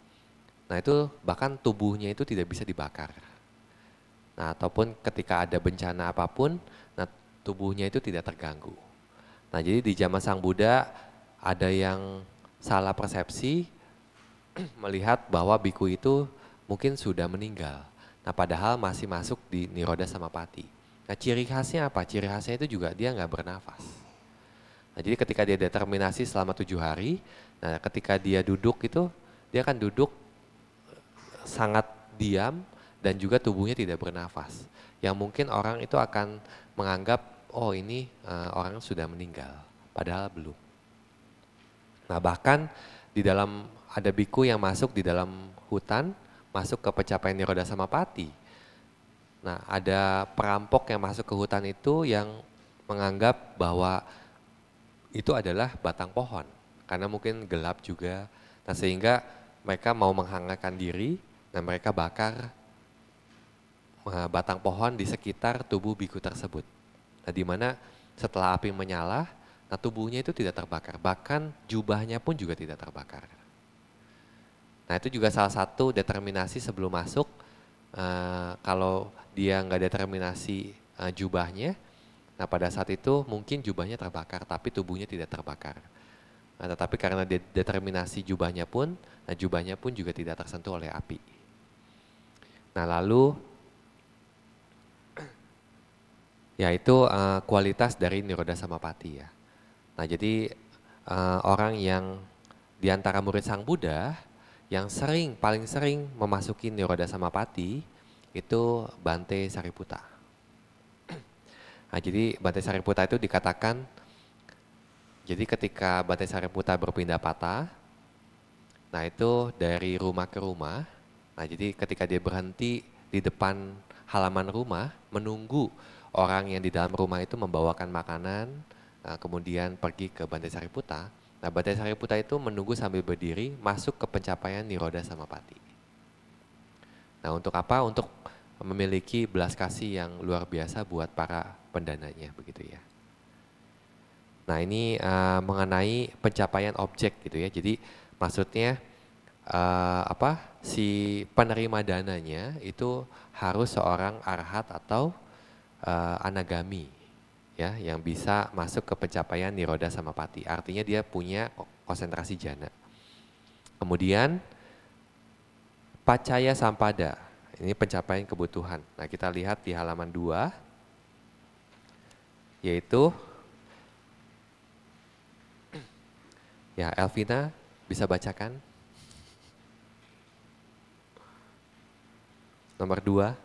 nah itu bahkan tubuhnya itu tidak bisa dibakar. Nah, ataupun ketika ada bencana apapun, nah tubuhnya itu tidak terganggu. Nah, jadi di zaman Sang Buddha ada yang salah persepsi melihat bahwa biku itu mungkin sudah meninggal. Nah, padahal masih masuk di nirodha samapati. Nah, ciri khasnya apa? Ciri khasnya itu juga dia nggak bernafas. Nah, jadi ketika dia determinasi selama 7 hari, nah ketika dia duduk itu, dia akan duduk sangat diam dan juga tubuhnya tidak bernafas. Yang mungkin orang itu akan menganggap, oh ini orang sudah meninggal, padahal belum. Nah, bahkan di dalam ada biku yang masuk di dalam hutan, masuk ke pencapaian Niroda Samapati. Nah, ada perampok yang masuk ke hutan itu yang menganggap bahwa itu adalah batang pohon, karena mungkin gelap juga. Nah, sehingga mereka mau menghangatkan diri, dan mereka bakar batang pohon di sekitar tubuh biku tersebut. Nah, di mana setelah api menyala, nah tubuhnya itu tidak terbakar, bahkan jubahnya pun juga tidak terbakar. Nah, itu juga salah satu determinasi sebelum masuk. Kalau dia nggak determinasi jubahnya, nah pada saat itu mungkin jubahnya terbakar, tapi tubuhnya tidak terbakar. Nah, tetapi karena determinasi jubahnya pun, nah jubahnya pun juga tidak tersentuh oleh api. Nah, lalu yaitu kualitas dari Niroda Samapati ya. Nah, jadi orang yang di antara murid Sang Buddha yang paling sering memasuki Niroda Samapati itu Bante Sariputta. Nah, jadi Bante Sariputta itu dikatakan, jadi ketika Bante Sariputta berpindah patah, nah itu dari rumah ke rumah, nah jadi ketika dia berhenti di depan halaman rumah, menunggu orang yang di dalam rumah itu membawakan makanan, kemudian pergi ke Bante Sariputta. Nah, Bante Sariputta itu menunggu sambil berdiri masuk ke pencapaian Niroda Samapati. Nah, untuk apa? Untuk memiliki belas kasih yang luar biasa buat para pendananya, begitu ya. Nah, ini mengenai pencapaian objek gitu ya. Jadi maksudnya si penerima dananya itu harus seorang arhat atau anagami ya, yang bisa masuk ke pencapaian Niroda Samapati. Artinya dia punya konsentrasi jana. Kemudian Pacaya Sampada, ini pencapaian kebutuhan. Nah, kita lihat di halaman 2, yaitu ya, Elvina bisa bacakan nomor 2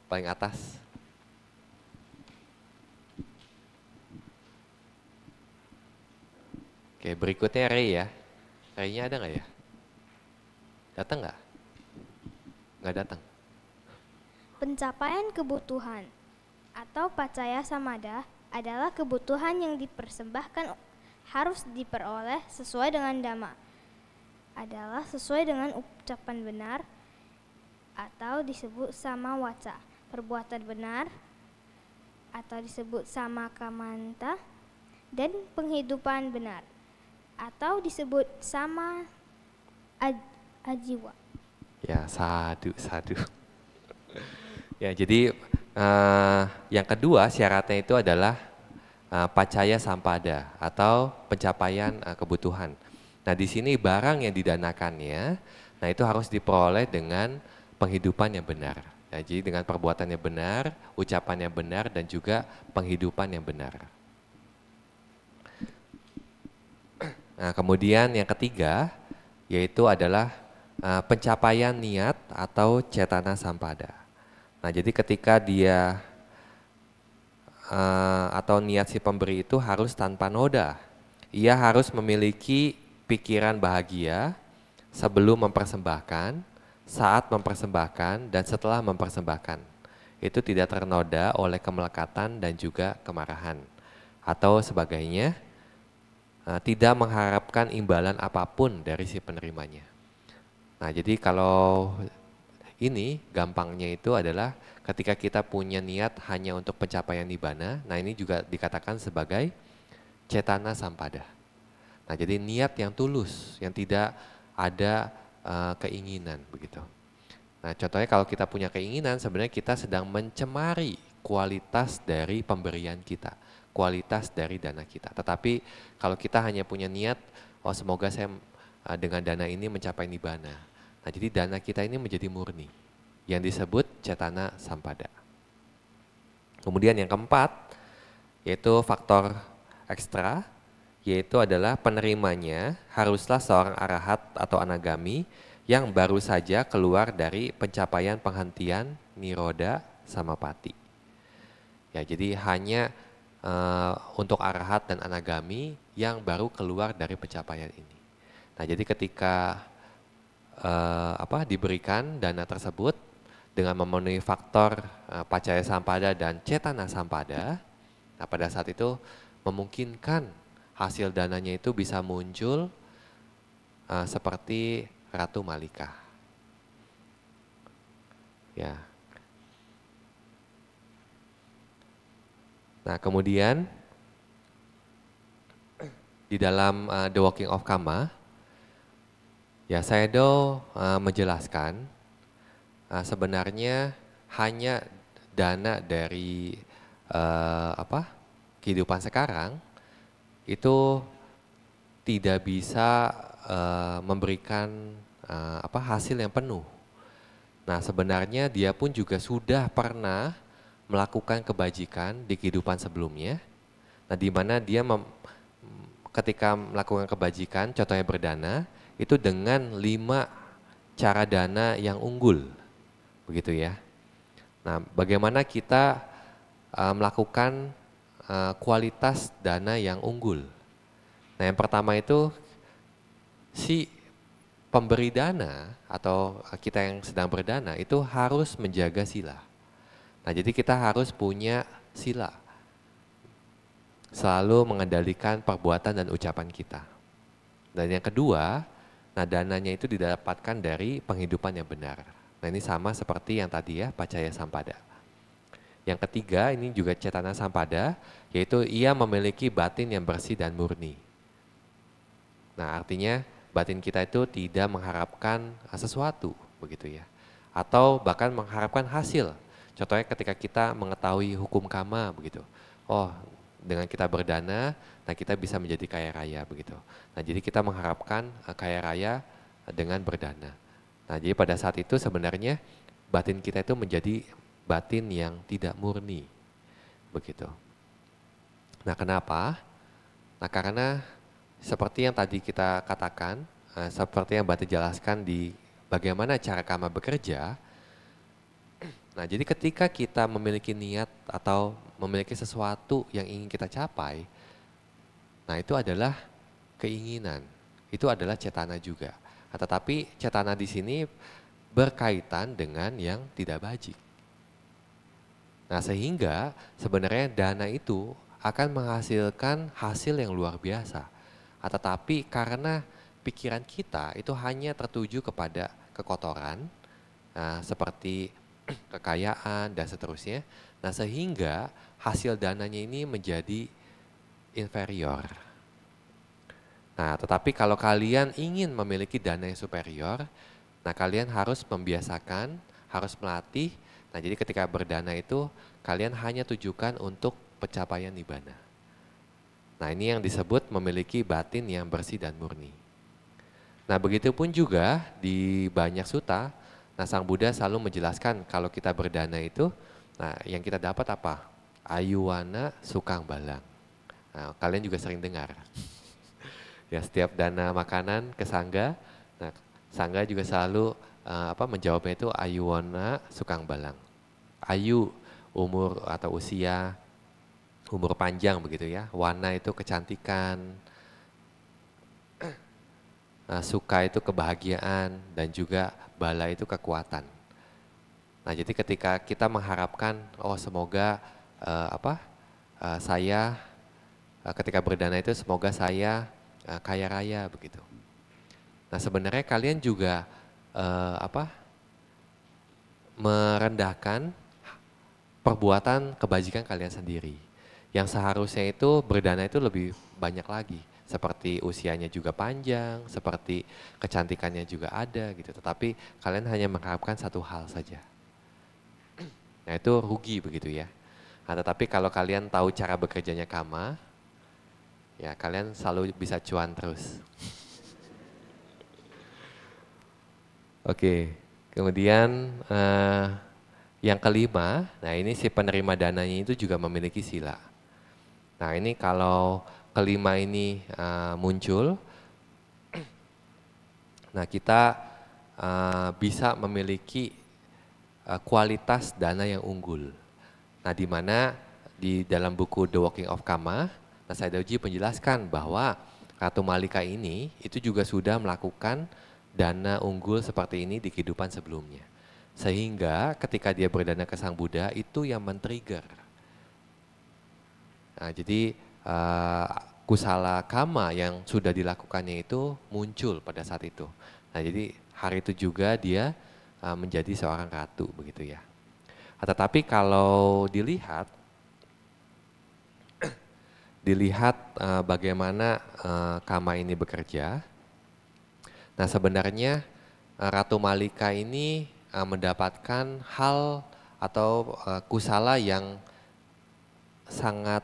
paling atas. Oke, berikutnya Ray ya. Ray-nya ada nggak ya? Datang nggak? Nggak datang. Pencapaian kebutuhan atau pacaya samada adalah kebutuhan yang dipersembahkan harus diperoleh sesuai dengan dhamma. Adalah sesuai dengan ucapan benar atau disebut sama waca, perbuatan benar atau disebut sama kamanta, dan penghidupan benar atau disebut sama ajiwa. Ya, sadu. Ya, jadi yang kedua syaratnya itu adalah pacaya sampada atau pencapaian kebutuhan. Nah, di sini barang yang didanakannya, nah itu harus diperoleh dengan penghidupan yang benar. Ya, jadi dengan perbuatan yang benar, ucapan yang benar, dan juga penghidupan yang benar. Nah, kemudian yang ketiga yaitu adalah pencapaian niat atau cetana sampada. Nah, jadi ketika dia atau niat si pemberi itu harus tanpa noda. Ia harus memiliki pikiran bahagia sebelum mempersembahkan, saat mempersembahkan, dan setelah mempersembahkan. Itu tidak ternoda oleh kemelekatan dan juga kemarahan atau sebagainya. Tidak mengharapkan imbalan apapun dari si penerimanya. Nah, jadi kalau ini gampangnya itu adalah ketika kita punya niat hanya untuk pencapaian nibbana, nah ini juga dikatakan sebagai cetana sampada. Nah, jadi niat yang tulus, yang tidak ada keinginan begitu. Nah, contohnya kalau kita punya keinginan, sebenarnya kita sedang mencemari kualitas dari pemberian kita, kualitas dari dana kita. Tetapi kalau kita hanya punya niat, oh semoga saya dengan dana ini mencapai nibbana. Nah, jadi dana kita ini menjadi murni, yang disebut cetana sampada. Kemudian yang keempat, yaitu faktor ekstra, yaitu adalah penerimanya haruslah seorang arahat atau anagami yang baru saja keluar dari pencapaian penghentian niroda samapati. Ya, jadi hanya untuk arahat dan anagami yang baru keluar dari pencapaian ini. Nah, jadi ketika diberikan dana tersebut dengan memenuhi faktor pacaya sampada dan cetana sampada, nah pada saat itu memungkinkan hasil dananya itu bisa muncul seperti Ratu Malika. Ya. Nah, kemudian di dalam The Walking of Karma, ya Sayadaw menjelaskan sebenarnya hanya dana dari kehidupan sekarang itu tidak bisa memberikan hasil yang penuh. Nah, sebenarnya dia pun juga sudah pernah melakukan kebajikan di kehidupan sebelumnya. Nah, di mana dia ketika melakukan kebajikan, contohnya berdana, itu dengan 5 cara dana yang unggul, begitu ya. Nah, bagaimana kita melakukan kualitas dana yang unggul? Nah, yang pertama itu si pemberi dana atau kita yang sedang berdana itu harus menjaga sila. Nah, jadi kita harus punya sila. Selalu mengendalikan perbuatan dan ucapan kita. Dan yang kedua, nah dananya itu didapatkan dari penghidupan yang benar. Nah, ini sama seperti yang tadi ya, pacaya sampada. Yang ketiga, ini juga cetana sampada, yaitu ia memiliki batin yang bersih dan murni. Nah, artinya batin kita itu tidak mengharapkan sesuatu, begitu ya. Atau bahkan mengharapkan hasil. Contohnya ketika kita mengetahui hukum karma, begitu. Oh, dengan kita berdana, nah kita bisa menjadi kaya raya, begitu. Nah, jadi kita mengharapkan kaya raya dengan berdana. Nah, jadi pada saat itu sebenarnya batin kita itu menjadi batin yang tidak murni, begitu. Nah, kenapa? Nah, karena seperti yang tadi kita katakan, seperti yang Bati jelaskan di bagaimana cara karma bekerja. Nah, jadi ketika kita memiliki niat atau memiliki sesuatu yang ingin kita capai, nah itu adalah keinginan, itu adalah cetana juga. Tetapi cetana di sini berkaitan dengan yang tidak bajik. Nah, sehingga sebenarnya dana itu akan menghasilkan hasil yang luar biasa. Tetapi karena pikiran kita itu hanya tertuju kepada kekotoran, seperti kekayaan dan seterusnya. Nah, sehingga hasil dananya ini menjadi inferior. Nah, tetapi kalau kalian ingin memiliki dana yang superior, nah kalian harus membiasakan, harus melatih. Nah, jadi ketika berdana itu kalian hanya tujukan untuk pencapaian nibbana. Nah, ini yang disebut memiliki batin yang bersih dan murni. Nah, begitu pun juga di banyak sutta, nah Sang Buddha selalu menjelaskan kalau kita berdana itu, nah yang kita dapat apa? Ayuwana sukang balang. Nah, kalian juga sering dengar. Ya, setiap dana makanan ke sangga, nah sangga juga selalu menjawabnya itu ayuwana sukang balang. Ayu, umur atau usia, umur panjang begitu ya. Wana itu kecantikan, suka itu kebahagiaan, dan juga bala itu kekuatan. Nah, jadi ketika kita mengharapkan, oh semoga saya ketika berdana itu semoga saya kaya raya begitu. Nah, sebenarnya kalian juga merendahkan perbuatan kebajikan kalian sendiri. Yang seharusnya itu berdana itu lebih banyak lagi. Seperti usianya juga panjang, seperti kecantikannya juga ada gitu. Tetapi kalian hanya mengharapkan satu hal saja. Nah, itu rugi begitu ya. Nah, tetapi kalau kalian tahu cara bekerjanya karma, ya kalian selalu bisa cuan terus. Oke, kemudian Yang kelima, nah ini si penerima dananya itu juga memiliki sila. Nah ini kalau kelima ini muncul, nah kita bisa memiliki kualitas dana yang unggul. Nah di mana di dalam buku The Walking of Kama, nah Sayadaw Ji menjelaskan bahwa Ratu Malika ini itu juga sudah melakukan dana unggul seperti ini di kehidupan sebelumnya. Sehingga ketika dia berdana ke Sang Buddha itu yang men-trigger. Nah jadi kusala kama yang sudah dilakukannya itu muncul pada saat itu. Nah jadi hari itu juga dia menjadi seorang ratu begitu ya. Tetapi kalau dilihat bagaimana kama ini bekerja. Nah sebenarnya Ratu Malika ini mendapatkan hal atau kusala yang sangat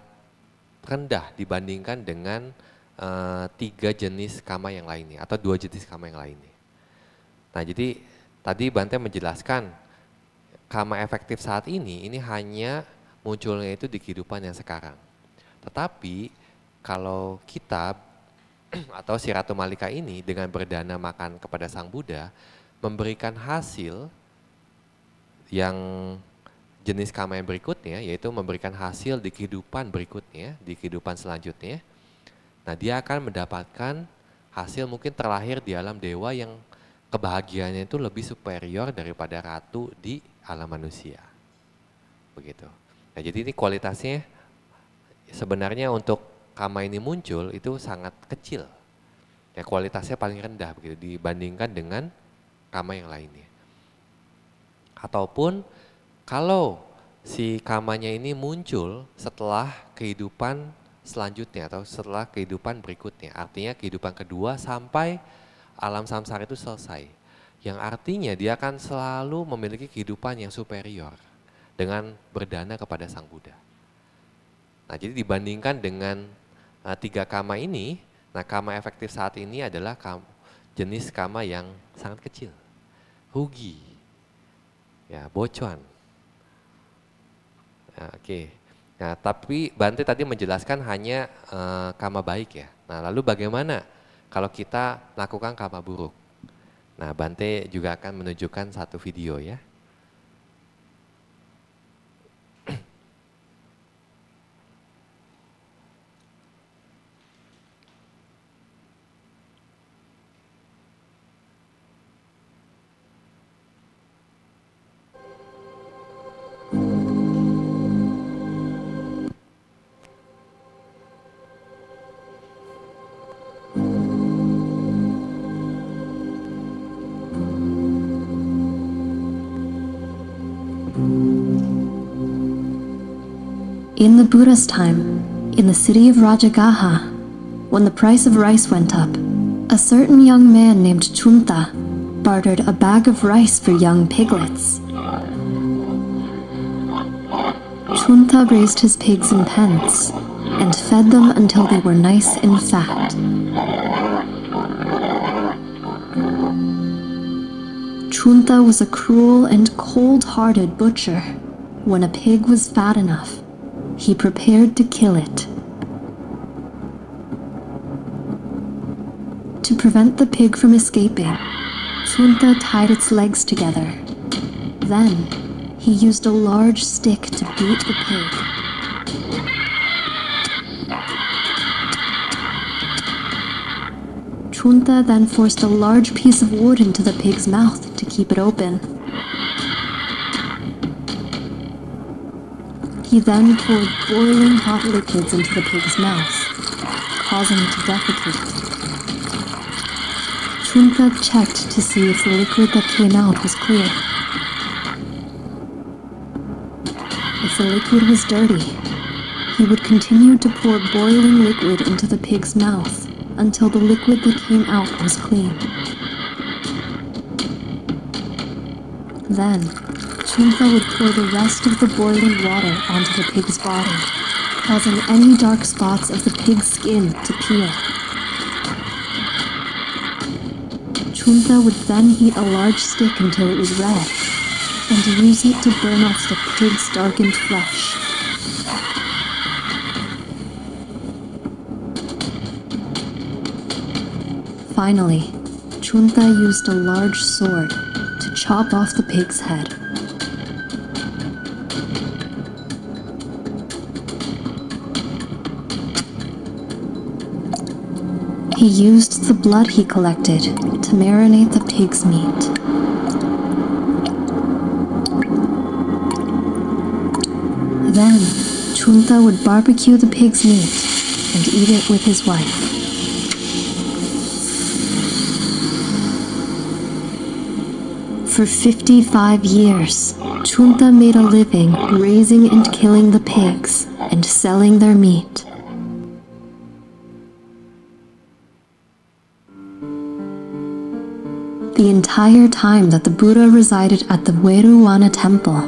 rendah dibandingkan dengan 3 jenis kama yang lainnya atau 2 jenis kama yang lainnya. Nah jadi tadi Bante menjelaskan kama efektif saat ini hanya munculnya itu di kehidupan yang sekarang. Tetapi kalau kita atau si Ratu Malika ini dengan berdana makan kepada Sang Buddha memberikan hasil yang jenis kama yang berikutnya, yaitu memberikan hasil di kehidupan berikutnya, di kehidupan selanjutnya. Nah dia akan mendapatkan hasil mungkin terlahir di alam dewa yang kebahagiaannya itu lebih superior daripada ratu di alam manusia. Begitu. Nah jadi ini kualitasnya sebenarnya untuk kama ini muncul itu sangat kecil. Ya kualitasnya paling rendah begitu dibandingkan dengan kama yang lainnya. Ataupun kalau si kamanya ini muncul setelah kehidupan selanjutnya atau setelah kehidupan berikutnya. Artinya kehidupan kedua sampai alam samsara itu selesai. Yang artinya dia akan selalu memiliki kehidupan yang superior dengan berdana kepada Sang Buddha. Nah jadi dibandingkan dengan 3 kama ini, nah kama efektif saat ini adalah jenis kama yang sangat kecil. Rugi, ya bocuan. Nah, oke. Nah tapi Bante tadi menjelaskan hanya kama baik ya. Nah lalu bagaimana kalau kita lakukan kama buruk? Nah Bante juga akan menunjukkan satu video ya. In the Buddha's time, in the city of Rajagaha, when the price of rice went up, a certain young man named Chunta bartered a bag of rice for young piglets. Chunta raised his pigs in pens and fed them until they were nice and fat. Chunta was a cruel and cold-hearted butcher. When a pig was fat enough, he prepared to kill it. To prevent the pig from escaping, Chunta tied its legs together. Then, he used a large stick to beat the pig. Chunta then forced a large piece of wood into the pig's mouth to keep it open. He then poured boiling hot liquids into the pig's mouth, causing it to defecate. Chunta checked to see if the liquid that came out was clear. If the liquid was dirty, he would continue to pour boiling liquid into the pig's mouth until the liquid that came out was clean. Then, Chunta would pour the rest of the boiling water onto the pig's body, causing any dark spots of the pig's skin to peel. Chunta would then heat a large stick until it was red. and use it to burn off the pig's darkened flesh. Finally, Chunta used a large sword to chop off the pig's head. He used the blood he collected to marinate the pig's meat. Then, Chunta would barbecue the pig's meat and eat it with his wife. For 55 years, Chunta made a living raising and killing the pigs and selling their meat. The entire time that the Buddha resided at the Weruwana temple,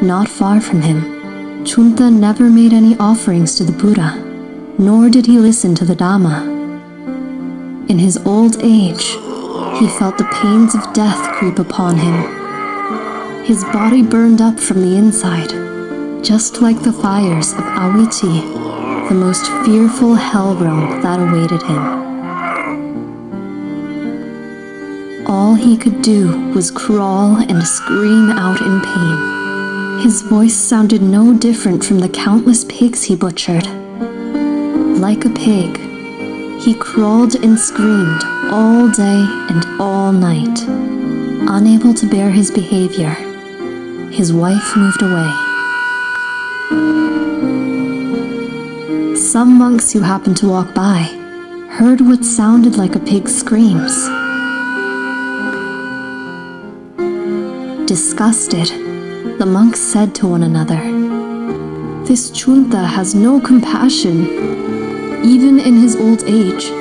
not far from him, Chunta never made any offerings to the Buddha, nor did he listen to the Dhamma. In his old age, he felt the pains of death creep upon him. His body burned up from the inside, just like the fires of Awiti, the most fearful hell realm that awaited him. All he could do was crawl and scream out in pain. His voice sounded no different from the countless pigs he butchered. Like a pig, he crawled and screamed all day and all night. Unable to bear his behavior, his wife moved away. Some monks who happened to walk by heard what sounded like a pig's screams. Disgusted, the monks said to one another, "This Chunta has no compassion. Even in his old age,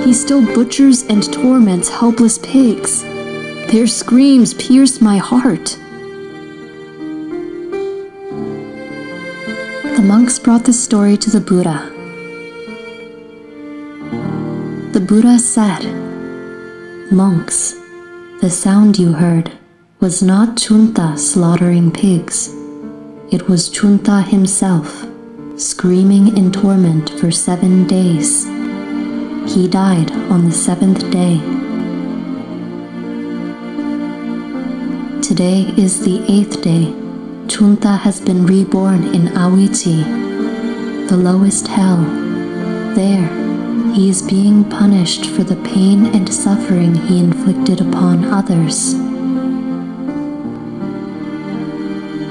he still butchers and torments helpless pigs. Their screams pierce my heart." The monks brought this story to the Buddha. The Buddha said, "Monks, the sound you heard was not Chunta slaughtering pigs. It was Chunta himself, screaming in torment for 7 days. He died on the 7th day. Today is the 8th day. Chunta has been reborn in Awiti, the lowest hell. There, he is being punished for the pain and suffering he inflicted upon others."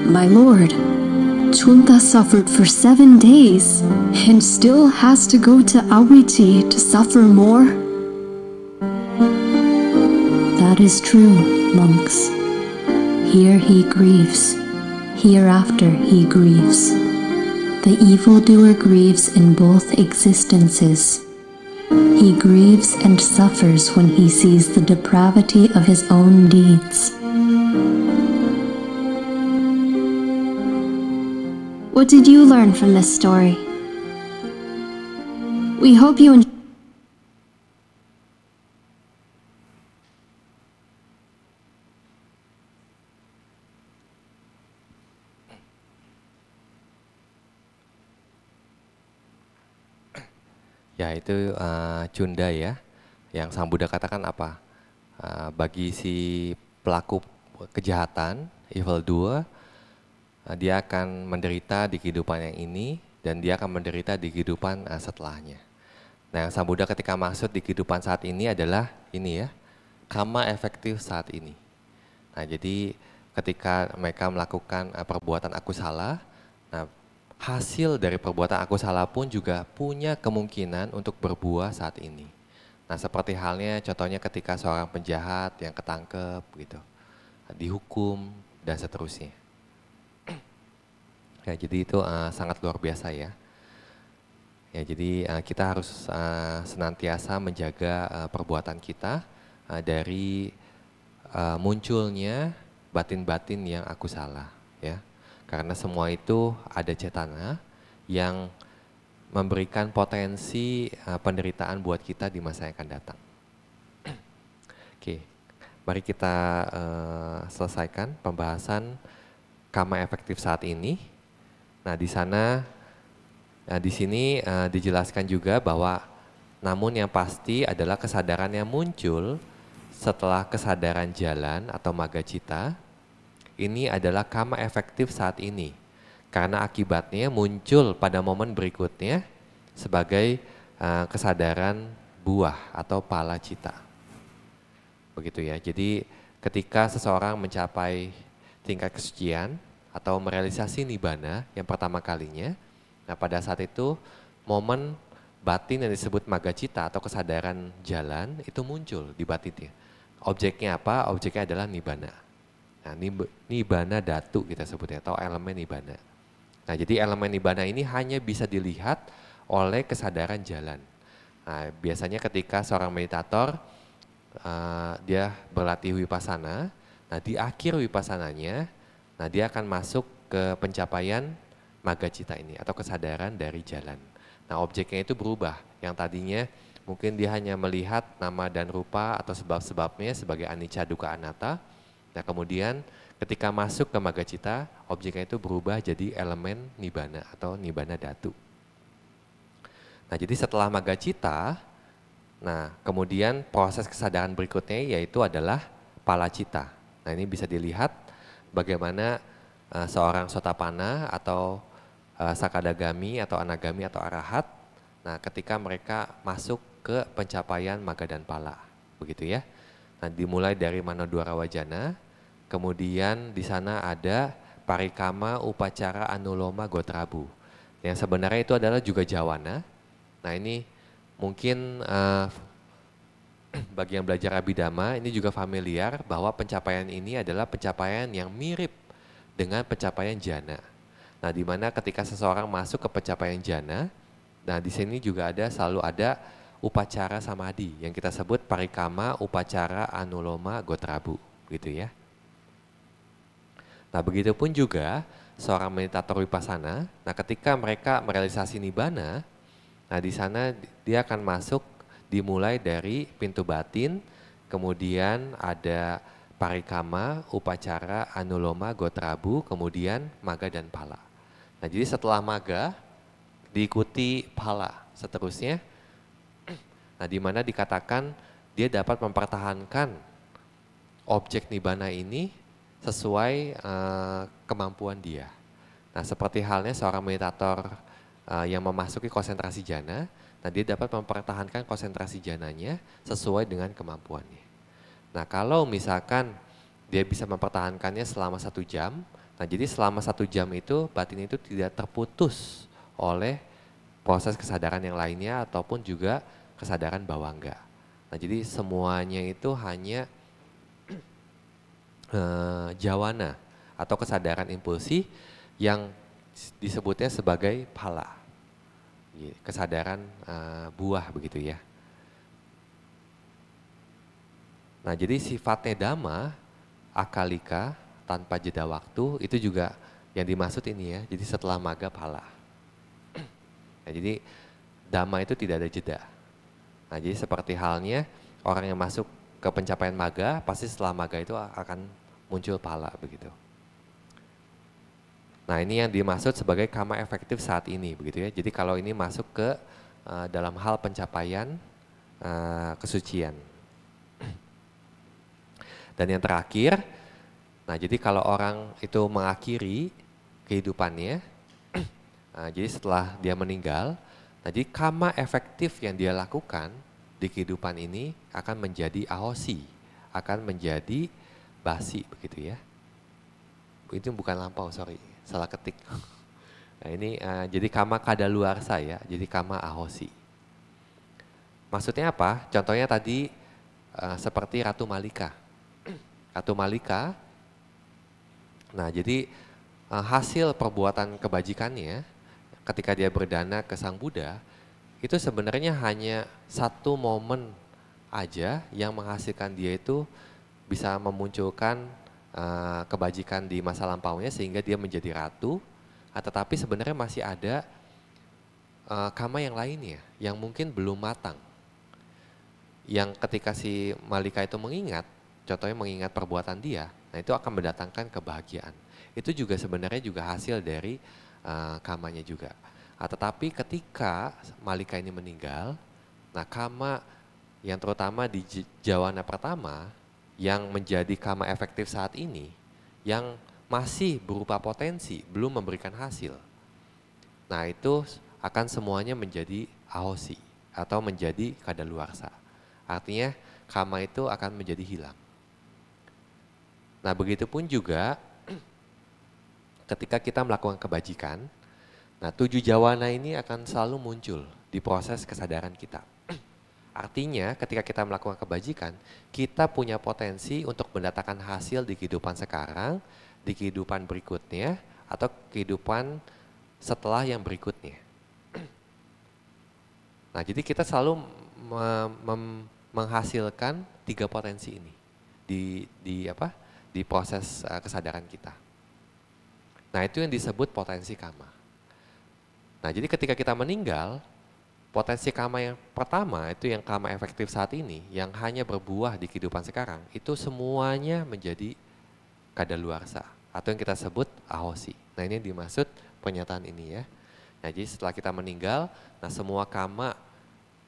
"My lord, Chunta suffered for 7 days and still has to go to Awiti to suffer more." "That is true, monks. Here he grieves. Hereafter he grieves. The evildoer grieves in both existences. He grieves and suffers when he sees the depravity of his own deeds." What did you learn from this story? We hope you enjoy. Ya itu Chunda ya, yang Sang Buddha katakan apa? Bagi si pelaku kejahatan, evil doer, dia akan menderita di kehidupan yang ini dan dia akan menderita di kehidupan setelahnya. Nah, yang Sang Buddha ketika maksud di kehidupan saat ini adalah ini ya, karma efektif saat ini. Nah, jadi ketika mereka melakukan perbuatan akusala, nah hasil dari perbuatan akusala pun juga punya kemungkinan untuk berbuah saat ini. Nah, seperti halnya contohnya ketika seorang penjahat yang ketangkep gitu, dihukum dan seterusnya. Ya, jadi itu sangat luar biasa ya. Ya, jadi kita harus senantiasa menjaga perbuatan kita dari munculnya batin-batin yang akusala ya. Karena semua itu ada cetana yang memberikan potensi penderitaan buat kita di masa yang akan datang. Oke, mari kita selesaikan pembahasan kama efektif saat ini. Nah, di sana, di sini dijelaskan juga bahwa namun yang pasti adalah kesadaran yang muncul setelah kesadaran jalan atau magga cita. Ini adalah kama efektif saat ini. Karena akibatnya muncul pada momen berikutnya sebagai kesadaran buah atau pala cita. Begitu ya. Jadi ketika seseorang mencapai tingkat kesucian atau merealisasi nibbana yang pertama kalinya, nah pada saat itu momen batin yang disebut magga cita atau kesadaran jalan itu muncul di batinnya. Objeknya apa? Objeknya adalah nibbana. Nah, nibbana dhatu kita sebutnya atau elemen nibbana. Nah, jadi elemen nibbana ini hanya bisa dilihat oleh kesadaran jalan. Nah, biasanya ketika seorang meditator dia berlatih vipassana, nah di akhir vipassananya, nah dia akan masuk ke pencapaian magga cita ini atau kesadaran dari jalan. Nah, objeknya itu berubah. Yang tadinya mungkin dia hanya melihat nama dan rupa atau sebab-sebabnya sebagai anicca, dukkha, anatta. Nah, kemudian ketika masuk ke magga cita, objeknya itu berubah jadi elemen nibbana atau nibbana dhatu. Nah, jadi setelah magga cita, nah kemudian proses kesadaran berikutnya yaitu adalah pala cita. Nah, ini bisa dilihat bagaimana seorang sotapanna atau sakadagami atau anagami atau arahat, nah ketika mereka masuk ke pencapaian magga dan pala, begitu ya. Nah, dimulai dari manodwara wajana, kemudian di sana ada parikama, upacara, anuloma, gotrabu. Yang sebenarnya itu adalah juga jawana. Nah, ini mungkin bagi yang belajar Abhidhamma ini juga familiar bahwa pencapaian ini adalah pencapaian yang mirip dengan pencapaian jana. Nah, di mana ketika seseorang masuk ke pencapaian jana, nah di sini juga selalu ada upacara samadhi yang kita sebut parikama, upacara, anuloma, gotrabu, gitu ya. Nah, begitupun juga seorang meditator vipassana, nah ketika mereka merealisasi nibbana, nah di sana dia akan masuk dimulai dari pintu batin, kemudian ada parikama, upacara, anuloma, gotrabu, kemudian magga dan pala. Nah, jadi setelah magga diikuti pala seterusnya. Nah, di mana dikatakan dia dapat mempertahankan objek nibbana ini sesuai kemampuan dia. Nah, seperti halnya seorang meditator yang memasuki konsentrasi jana, nah dia dapat mempertahankan konsentrasi jananya sesuai dengan kemampuannya. Nah, kalau misalkan dia bisa mempertahankannya selama 1 jam, nah jadi selama 1 jam itu batin itu tidak terputus oleh proses kesadaran yang lainnya ataupun juga kesadaran bawangga. Nah, jadi semuanya itu hanya jawana atau kesadaran impulsi yang disebutnya sebagai phala, kesadaran buah begitu ya. Nah, jadi sifatnya dhamma, akalika, tanpa jeda waktu, itu juga yang dimaksud ini ya. Jadi setelah magga phala. Nah, jadi dhamma itu tidak ada jeda. Nah, jadi seperti halnya orang yang masuk ke pencapaian magga, pasti setelah magga itu akan muncul phala begitu. Nah, ini yang dimaksud sebagai kama efektif saat ini begitu ya. Jadi kalau ini masuk ke dalam hal pencapaian kesucian. Dan yang terakhir, nah jadi kalau orang itu mengakhiri kehidupannya, nah, jadi setelah dia meninggal, jadi kama efektif yang dia lakukan di kehidupan ini akan menjadi ahosi, akan menjadi basi begitu ya. Itu bukan lampau, sorry, salah ketik. Nah, ini jadi kama kadaluarsa ya, jadi kama ahosi. Maksudnya apa? Contohnya tadi seperti Ratu Malika. Ratu Malika, nah jadi hasil perbuatan kebajikannya ketika dia berdana ke Sang Buddha, itu sebenarnya hanya 1 momen aja yang menghasilkan dia itu bisa memunculkan kebajikan di masa lampaunya sehingga dia menjadi ratu, tetapi sebenarnya masih ada kama yang lainnya yang mungkin belum matang. Yang ketika si Malika itu mengingat, contohnya mengingat perbuatan dia, nah itu akan mendatangkan kebahagiaan. Itu juga sebenarnya juga hasil dari kamanya juga. Tetapi ketika Malika ini meninggal, nah kama yang terutama di jawana pertama yang menjadi kama efektif saat ini, yang masih berupa potensi, belum memberikan hasil. Nah itu akan semuanya menjadi ahosi atau menjadi kadaluarsa. Artinya kama itu akan menjadi hilang. Nah begitupun juga ketika kita melakukan kebajikan, nah 7 jawana ini akan selalu muncul di proses kesadaran kita. Artinya ketika kita melakukan kebajikan, kita punya potensi untuk mendatangkan hasil di kehidupan sekarang, di kehidupan berikutnya, atau kehidupan setelah yang berikutnya. Nah jadi kita selalu menghasilkan 3 potensi ini di proses kesadaran kita. Nah itu yang disebut potensi kama. Nah jadi ketika kita meninggal, potensi kama yang pertama itu yang kama efektif saat ini, yang hanya berbuah di kehidupan sekarang, itu semuanya menjadi kadaluarsa atau yang kita sebut ahosi. Nah ini yang dimaksud pernyataan ini ya. Nah jadi setelah kita meninggal, nah semua kama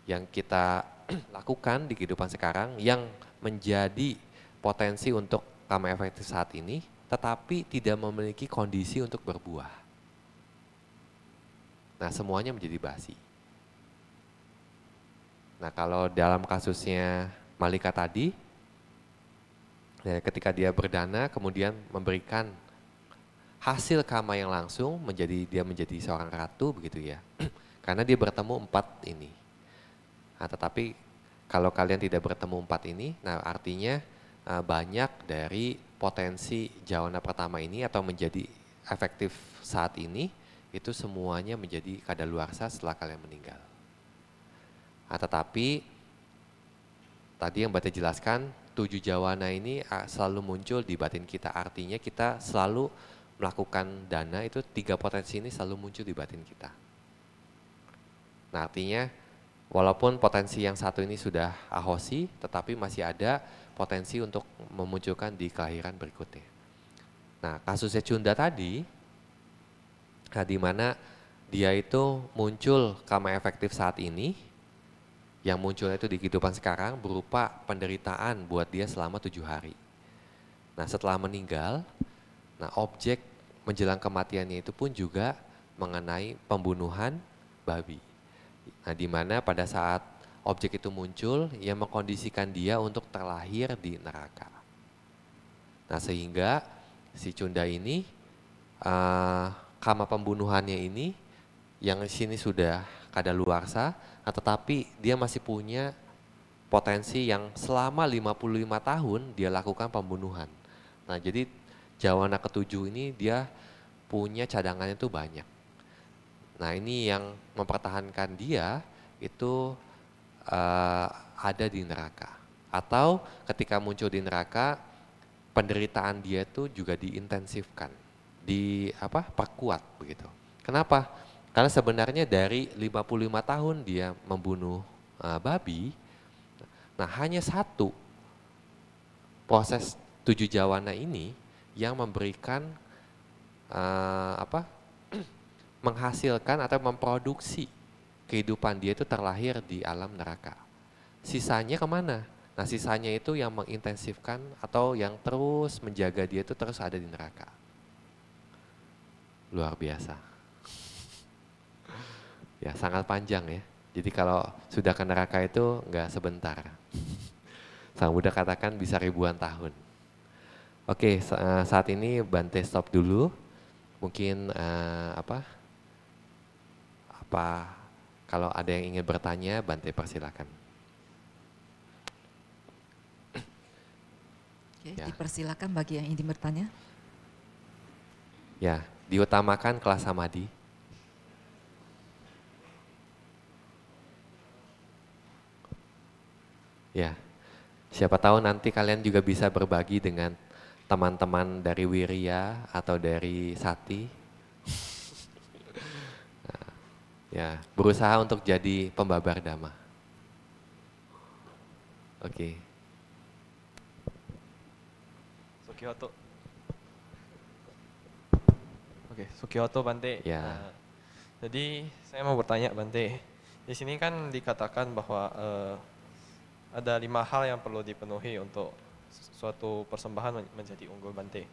yang kita lakukan di kehidupan sekarang yang menjadi potensi untuk kama efektif saat ini, tetapi tidak memiliki kondisi untuk berbuah. Nah semuanya menjadi basi. Nah kalau dalam kasusnya Malika tadi, ya, ketika dia berdana kemudian memberikan hasil kama yang langsung dia menjadi seorang ratu begitu ya. Karena dia bertemu 4 ini. Nah, tetapi kalau kalian tidak bertemu 4 ini, nah artinya banyak dari potensi jawana pertama ini atau menjadi efektif saat ini, itu semuanya menjadi kadaluarsa setelah kalian meninggal. Nah, tetapi tadi yang Bate jelaskan, 7 jawana ini selalu muncul di batin kita. Artinya kita selalu melakukan dana, itu 3 potensi ini selalu muncul di batin kita. Nah artinya walaupun potensi yang satu ini sudah ahosi, tetapi masih ada potensi untuk memunculkan di kelahiran berikutnya. Nah kasusnya Cunda tadi, nah, di mana dia itu muncul kama efektif saat ini, yang munculnya itu di kehidupan sekarang berupa penderitaan buat dia selama 7 hari. Nah setelah meninggal, nah objek menjelang kematiannya itu pun juga mengenai pembunuhan babi. Nah di mana pada saat objek itu muncul, yang mengkondisikan dia untuk terlahir di neraka. Nah sehingga si Cunda ini, kama pembunuhannya ini, yang di sini sudah kadaluarsa, nah, tetapi dia masih punya potensi yang selama 55 tahun dia lakukan pembunuhan. Nah jadi jawana ke-7 ini dia punya cadangannya itu banyak. Nah ini yang mempertahankan dia itu ada di neraka. Atau ketika muncul di neraka, penderitaan dia itu juga diintensifkan, perkuat begitu. Kenapa? Karena sebenarnya dari 55 tahun dia membunuh babi, nah hanya 1 proses 7 jawana ini yang memberikan menghasilkan atau memproduksi kehidupan dia itu terlahir di alam neraka. Sisanya kemana? Nah sisanya itu yang mengintensifkan atau yang terus menjaga dia itu terus ada di neraka. Luar biasa. Ya sangat panjang ya. Jadi kalau sudah ke neraka itu enggak sebentar. Sang Buddha katakan bisa ribuan tahun. Oke, saat ini Bante stop dulu. Mungkin kalau ada yang ingin bertanya, Bante persilakan. Oke, Ya. Dipersilakan bagi yang ingin bertanya. Ya, diutamakan kelas samadhi. Ya, siapa tahu nanti kalian juga bisa berbagi dengan teman-teman dari Wirya atau dari Sati. Ya, berusaha untuk jadi pembabar dhamma. Oke. Sukiyoto. Oke, Sukiyoto Bante. Ya. Nah, jadi saya mau bertanya Bante, di sini kan dikatakan bahwa ada 5 hal yang perlu dipenuhi untuk suatu persembahan menjadi unggul Bante.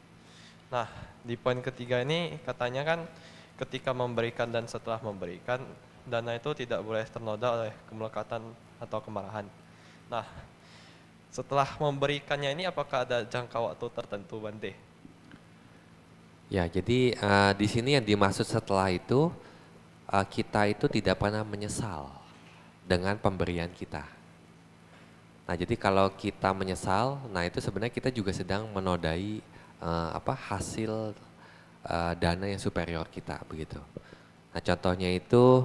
Nah, di poin ketiga ini katanya kan ketika memberikan dan setelah memberikan, dana itu tidak boleh ternoda oleh kemelekatan atau kemarahan. Nah, setelah memberikannya ini apakah ada jangka waktu tertentu Bante? Ya, jadi di sini yang dimaksud setelah itu kita itu tidak pernah menyesal dengan pemberian kita. Nah, jadi kalau kita menyesal, nah itu sebenarnya kita juga sedang menodai hasil dana yang superior kita begitu. Nah, contohnya itu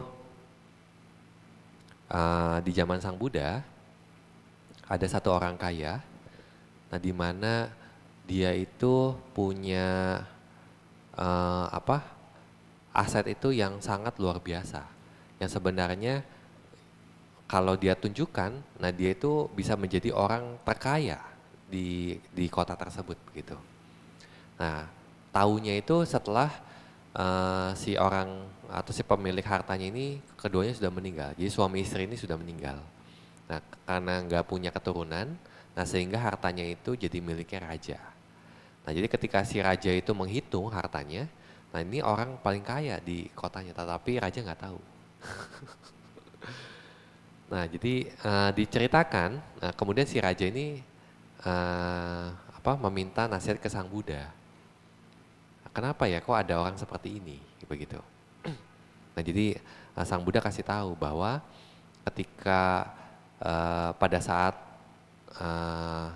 di zaman Sang Buddha ada satu orang kaya, nah di mana dia itu punya aset itu yang sangat luar biasa, yang sebenarnya kalau dia tunjukkan, nah dia itu bisa menjadi orang terkaya di kota tersebut begitu. Nah, tahunya itu setelah si orang atau si pemilik hartanya ini keduanya sudah meninggal, jadi suami istri ini sudah meninggal. Nah, karena nggak punya keturunan, nah sehingga hartanya itu jadi miliknya raja. Nah, jadi ketika si raja itu menghitung hartanya, nah ini orang paling kaya di kotanya, tetapi raja nggak tahu. Nah, jadi diceritakan, kemudian si raja ini meminta nasihat ke Sang Buddha. Kenapa ya kok ada orang seperti ini, begitu. Nah, jadi Sang Buddha kasih tahu bahwa ketika pada saat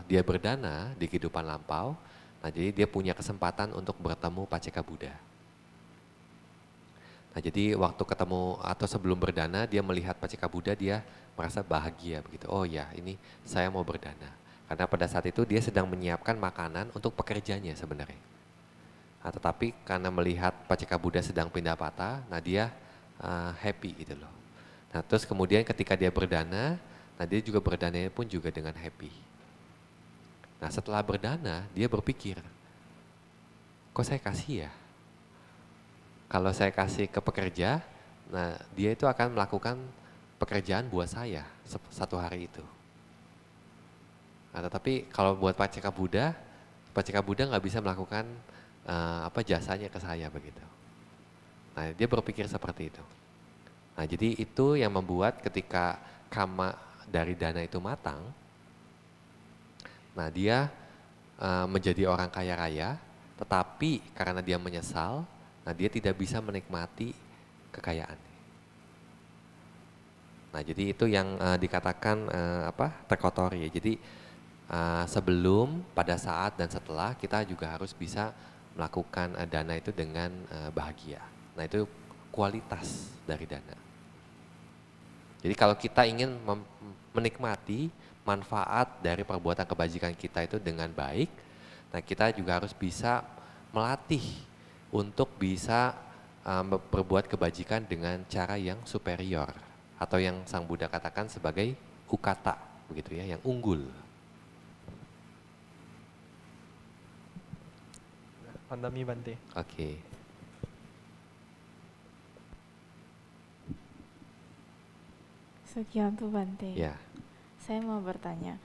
dia berdana di kehidupan lampau, nah jadi dia punya kesempatan untuk bertemu Paceka Buddha. Nah, jadi waktu ketemu atau sebelum berdana dia melihat Paceka Buddha, dia merasa bahagia begitu. Oh ya, ini saya mau berdana. Karena pada saat itu dia sedang menyiapkan makanan untuk pekerjanya sebenarnya. Nah, tetapi karena melihat Paceka Buddha sedang pindah patah, nah dia happy gitu loh. Nah, terus kemudian ketika dia berdana, nah dia juga berdananya pun juga dengan happy. Nah, setelah berdana dia berpikir, kok saya kasih ya? Kalau saya kasih ke pekerja, nah dia itu akan melakukan pekerjaan buat saya satu hari itu. Nah, tetapi kalau buat Paceka Buddha nggak bisa melakukan jasanya ke saya begitu. Nah, dia berpikir seperti itu. Nah, jadi itu yang membuat ketika kama dari dana itu matang, nah dia menjadi orang kaya raya, tetapi karena dia menyesal, nah dia tidak bisa menikmati kekayaan. Nah, jadi itu yang dikatakan terkotori. Jadi sebelum, pada saat, dan setelah kita juga harus bisa melakukan dana itu dengan bahagia. Nah, itu kualitas dari dana. Jadi kalau kita ingin menikmati manfaat dari perbuatan kebajikan kita itu dengan baik, nah kita juga harus bisa melatih untuk bisa berbuat kebajikan dengan cara yang superior atau yang Sang Buddha katakan sebagai ukata, begitu ya, yang unggul. Pandami Bante. Oke. Sukiyanto Bante. Ya. Saya mau bertanya.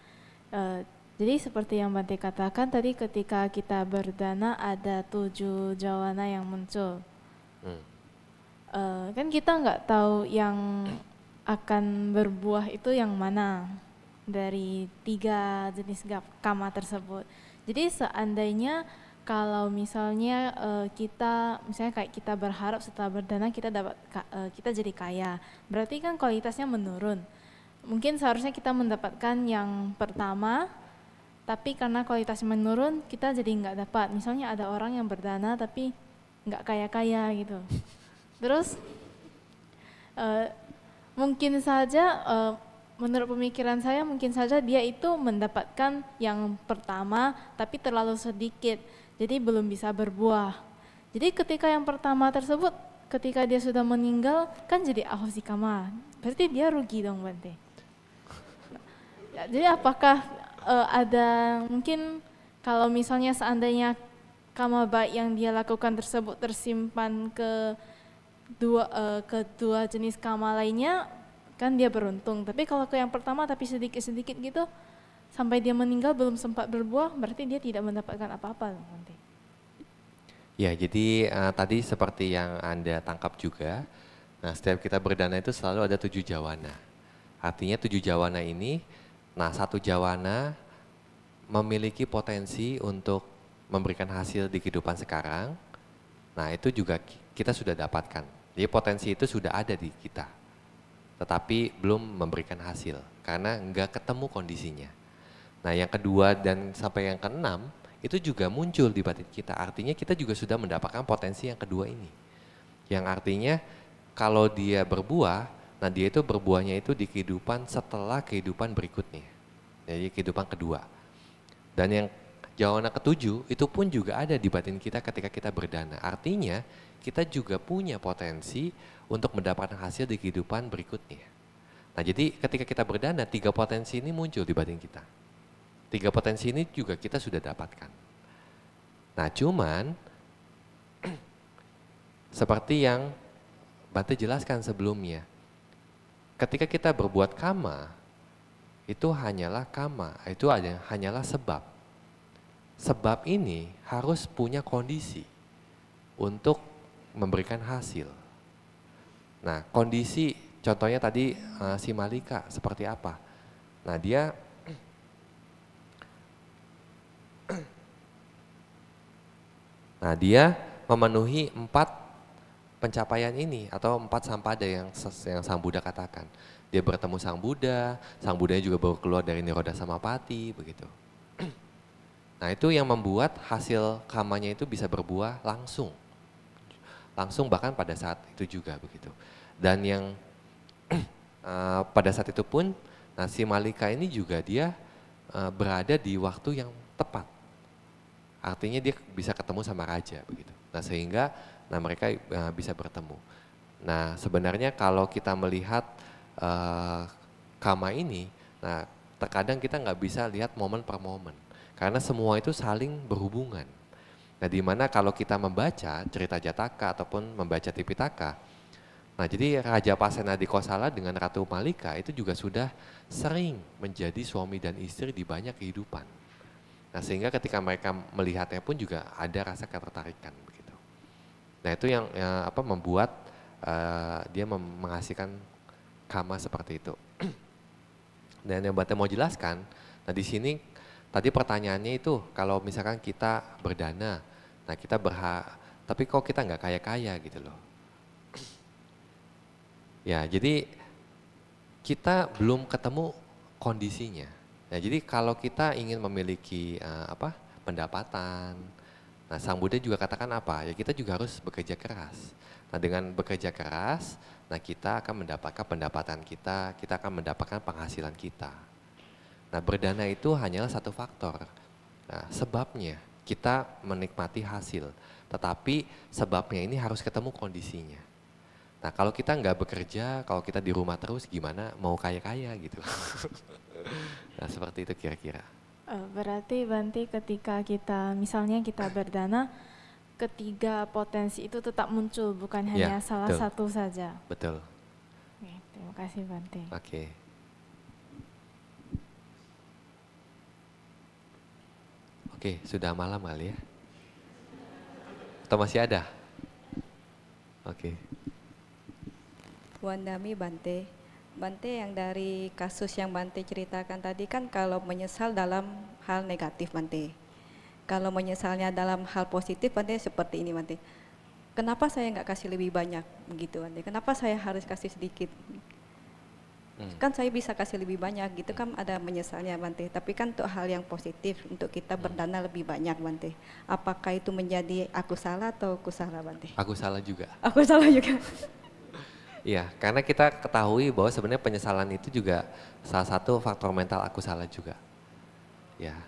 Jadi seperti yang Bante katakan tadi, ketika kita berdana ada 7 jawana yang muncul. Kan kita nggak tahu yang akan berbuah itu yang mana dari 3 jenis kama tersebut. Jadi seandainya kalau misalnya misalnya kayak kita berharap setelah berdana kita jadi kaya, berarti kan kualitasnya menurun. Mungkin seharusnya kita mendapatkan yang pertama, tapi karena kualitasnya menurun kita jadi nggak dapat. Misalnya ada orang yang berdana tapi nggak kaya-kaya gitu. Terus mungkin saja menurut pemikiran saya mungkin saja dia itu mendapatkan yang pertama tapi terlalu sedikit, jadi belum bisa berbuah. Jadi ketika yang pertama tersebut, ketika dia sudah meninggal kan jadi ahosikama, berarti dia rugi dong Bante. Jadi apakah ada mungkin kalau misalnya seandainya karma baik yang dia lakukan tersebut tersimpan ke kedua jenis karma lainnya, kan dia beruntung. Tapi kalau ke yang pertama tapi sedikit-sedikit gitu, sampai dia meninggal belum sempat berbuah, berarti dia tidak mendapatkan apa-apa nanti. Ya, jadi tadi seperti yang Anda tangkap juga, nah setiap kita berdana itu selalu ada 7 jawana. Artinya 7 jawana ini, nah 1 jawana memiliki potensi untuk memberikan hasil di kehidupan sekarang. Nah itu juga kita sudah dapatkan. Jadi potensi itu sudah ada di kita, tetapi belum memberikan hasil karena nggak ketemu kondisinya. Nah yang kedua dan sampai yang keenam itu juga muncul di batin kita. Artinya kita juga sudah mendapatkan potensi yang kedua ini. Yang artinya kalau dia berbuah, nah dia itu berbuahnya itu di kehidupan setelah kehidupan berikutnya. Jadi kehidupan kedua. Dan yang jawana ketujuh itu pun juga ada di batin kita ketika kita berdana. Artinya kita juga punya potensi untuk mendapatkan hasil di kehidupan berikutnya. Nah jadi ketika kita berdana, 3 potensi ini muncul di batin kita. 3 potensi ini juga kita sudah dapatkan. Nah cuman seperti yang Bante jelaskan sebelumnya, ketika kita berbuat kama, itu hanyalah kama, itu hanyalah sebab. Sebab ini harus punya kondisi untuk memberikan hasil. Nah kondisi contohnya tadi si Malika seperti apa? Nah dia memenuhi 4 pencapaian ini atau 4 sampada yang Sang Buddha katakan. Dia bertemu Sang Buddha juga baru keluar dari Nirodha Samapati begitu. Nah itu yang membuat hasil kamanya itu bisa berbuah langsung bahkan pada saat itu juga begitu. Dan yang pada saat itu pun si Malika ini juga dia berada di waktu yang tepat. Artinya dia bisa ketemu sama raja begitu. Nah sehingga mereka bisa bertemu. Nah sebenarnya kalau kita melihat kama ini, nah terkadang kita nggak bisa lihat momen per momen karena semua itu saling berhubungan. Nah dimana kalau kita membaca cerita Jataka ataupun membaca Tipitaka, nah jadi Raja Pasenadi Kosala dengan Ratu Malika itu juga sudah sering menjadi suami dan istri di banyak kehidupan. Nah sehingga ketika mereka melihatnya pun juga ada rasa ketertarikan begitu. Nah itu yang membuat dia menghasilkan kama seperti itu. Dan yang Bante mau jelaskan, nah di sini tadi pertanyaannya itu kalau misalkan kita berdana, nah kita tapi kok kita nggak kaya-kaya gitu loh. Ya jadi kita belum ketemu kondisinya. Nah, jadi kalau kita ingin memiliki pendapatan, nah Sang Buddha juga katakan apa? Ya kita juga harus bekerja keras. Nah dengan bekerja keras, nah kita akan mendapatkan pendapatan kita akan mendapatkan penghasilan kita. Nah berdana itu hanyalah satu faktor. Nah sebabnya kita menikmati hasil, tetapi sebabnya ini harus ketemu kondisinya. Nah kalau kita nggak bekerja, kalau kita di rumah terus gimana mau kaya-kaya gitu. Nah seperti itu kira-kira. Berarti Bante ketika misalnya kita berdana, ketiga potensi itu tetap muncul, bukan hanya salah betul. Satu saja. Betul. Oke, terima kasih Bante. Oke. Oke, sudah malam kali ya? Atau masih ada? Oke. Wandami Bante. Bante yang dari kasus yang Bante ceritakan tadi kan kalau menyesal dalam hal negatif Bante. Kalau menyesalnya dalam hal positif Bante seperti ini Bante. Kenapa saya nggak kasih lebih banyak begitu Bante? Kenapa saya harus kasih sedikit? Kan saya bisa kasih lebih banyak gitu kan ada menyesalnya Bante. Tapi kan untuk hal yang positif untuk kita berdana lebih banyak Bante. Apakah itu menjadi aku salah atau aku salah Bante? Aku salah juga. Aku salah juga. Iya, karena kita ketahui bahwa sebenarnya penyesalan itu juga salah satu faktor mental aku salah juga. Ya.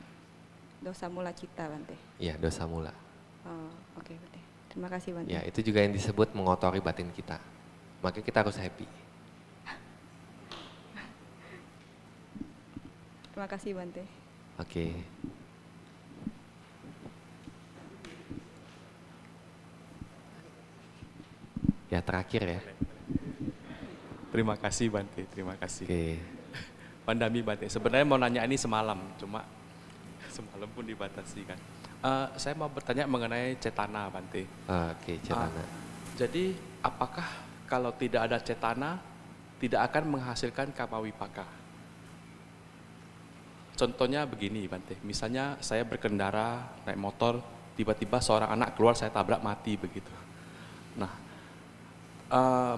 Dosa mula cipta Bante. Iya, dosa mula. Oh, oke Bante. Terima kasih Bante. Ya, itu juga yang disebut mengotori batin kita. Maka kita harus happy. Terima kasih Bante. Oke. terakhir ya. Terima kasih Bante, terima kasih. Oke. Pandami Bante, sebenarnya mau nanya ini semalam, cuma semalam pun dibatasi kan. Saya mau bertanya mengenai cetana Bante. Oke, cetana. Jadi apakah kalau tidak ada cetana tidak akan menghasilkan kamawipaka? Contohnya begini Bante, misalnya saya berkendara naik motor, tiba-tiba seorang anak keluar saya tabrak mati begitu. Nah,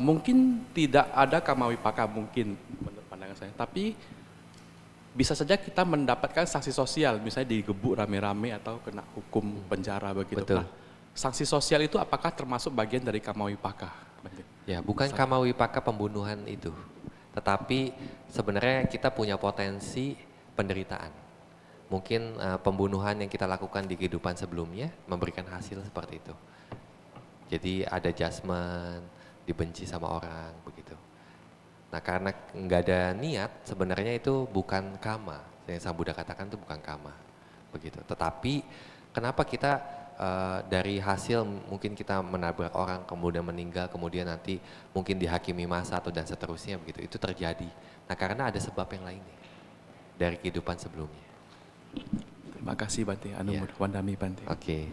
mungkin tidak ada kamawipaka mungkin menurut pandangan saya, tapi bisa saja kita mendapatkan sanksi sosial, misalnya digebuk rame-rame atau kena hukum penjara begitu. Betul. Nah, sanksi sosial itu apakah termasuk bagian dari kamawipaka? Ya, bukan kamawipaka pembunuhan itu, tetapi sebenarnya kita punya potensi penderitaan. Mungkin pembunuhan yang kita lakukan di kehidupan sebelumnya memberikan hasil seperti itu. Jadi ada judgment, dibenci sama orang begitu. Nah, karena nggak ada niat, sebenarnya itu bukan kama. Yang Sang Buddha katakan itu bukan kama, begitu. Tetapi kenapa kita dari hasil mungkin kita menabrak orang kemudian meninggal, kemudian nanti mungkin dihakimi masa atau dan seterusnya begitu. Itu terjadi. Nah, karena ada sebab yang lainnya dari kehidupan sebelumnya. Terima kasih Bante, Wandami Bante. Oke.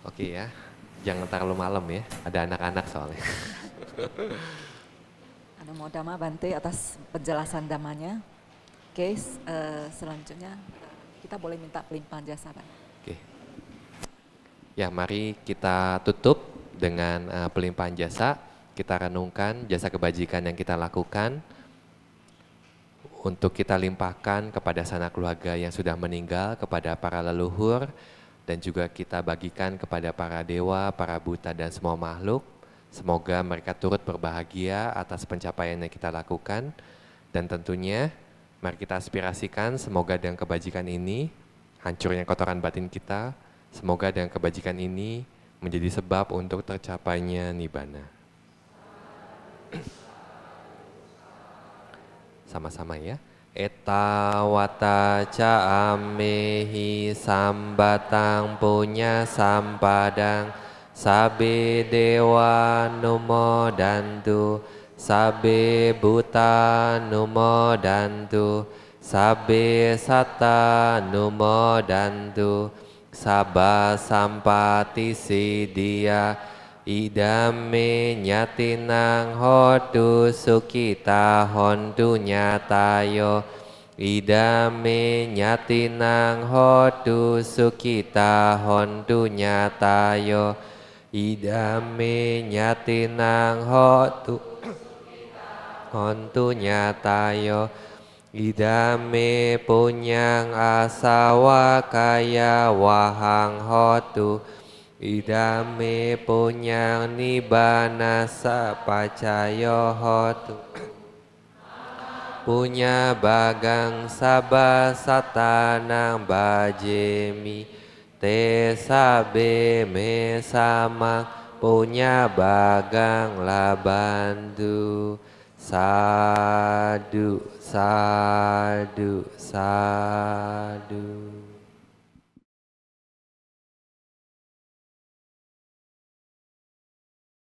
Oke ya, jangan terlalu malam ya, ada anak-anak soalnya. Namo Dhamma Bante atas penjelasan damanya. Oke, selanjutnya kita boleh minta pelimpahan jasa Bante. Oke. Ya, mari kita tutup dengan pelimpahan jasa. Kita renungkan jasa kebajikan yang kita lakukan untuk kita limpahkan kepada sanak keluarga yang sudah meninggal, kepada para leluhur, dan juga kita bagikan kepada para dewa, para buta, dan semua makhluk. Semoga mereka turut berbahagia atas pencapaian yang kita lakukan. Dan tentunya mari kita aspirasikan semoga dengan kebajikan ini, hancurnya kotoran batin kita, semoga dengan kebajikan ini menjadi sebab untuk tercapainya Nibbana. Sama-sama ya. Etawata ca amehi sambatang punya sampadang sabe dewa numodantu sabe buta numodantu sabe satta numodantu sabba sampati siddhya idame nyatinang hotu sukita hontu nyatayo idame nyatinang hotu sukita hontu nyatayo idame nyatinang hotu hontu nyatayo idame punyang asawa kaya wahang hotu idame punyang nibbana sapacayo hotu punya bagang sabba satanang bajemi te sabe me sama punya bagang labandu sadu sadu sadu.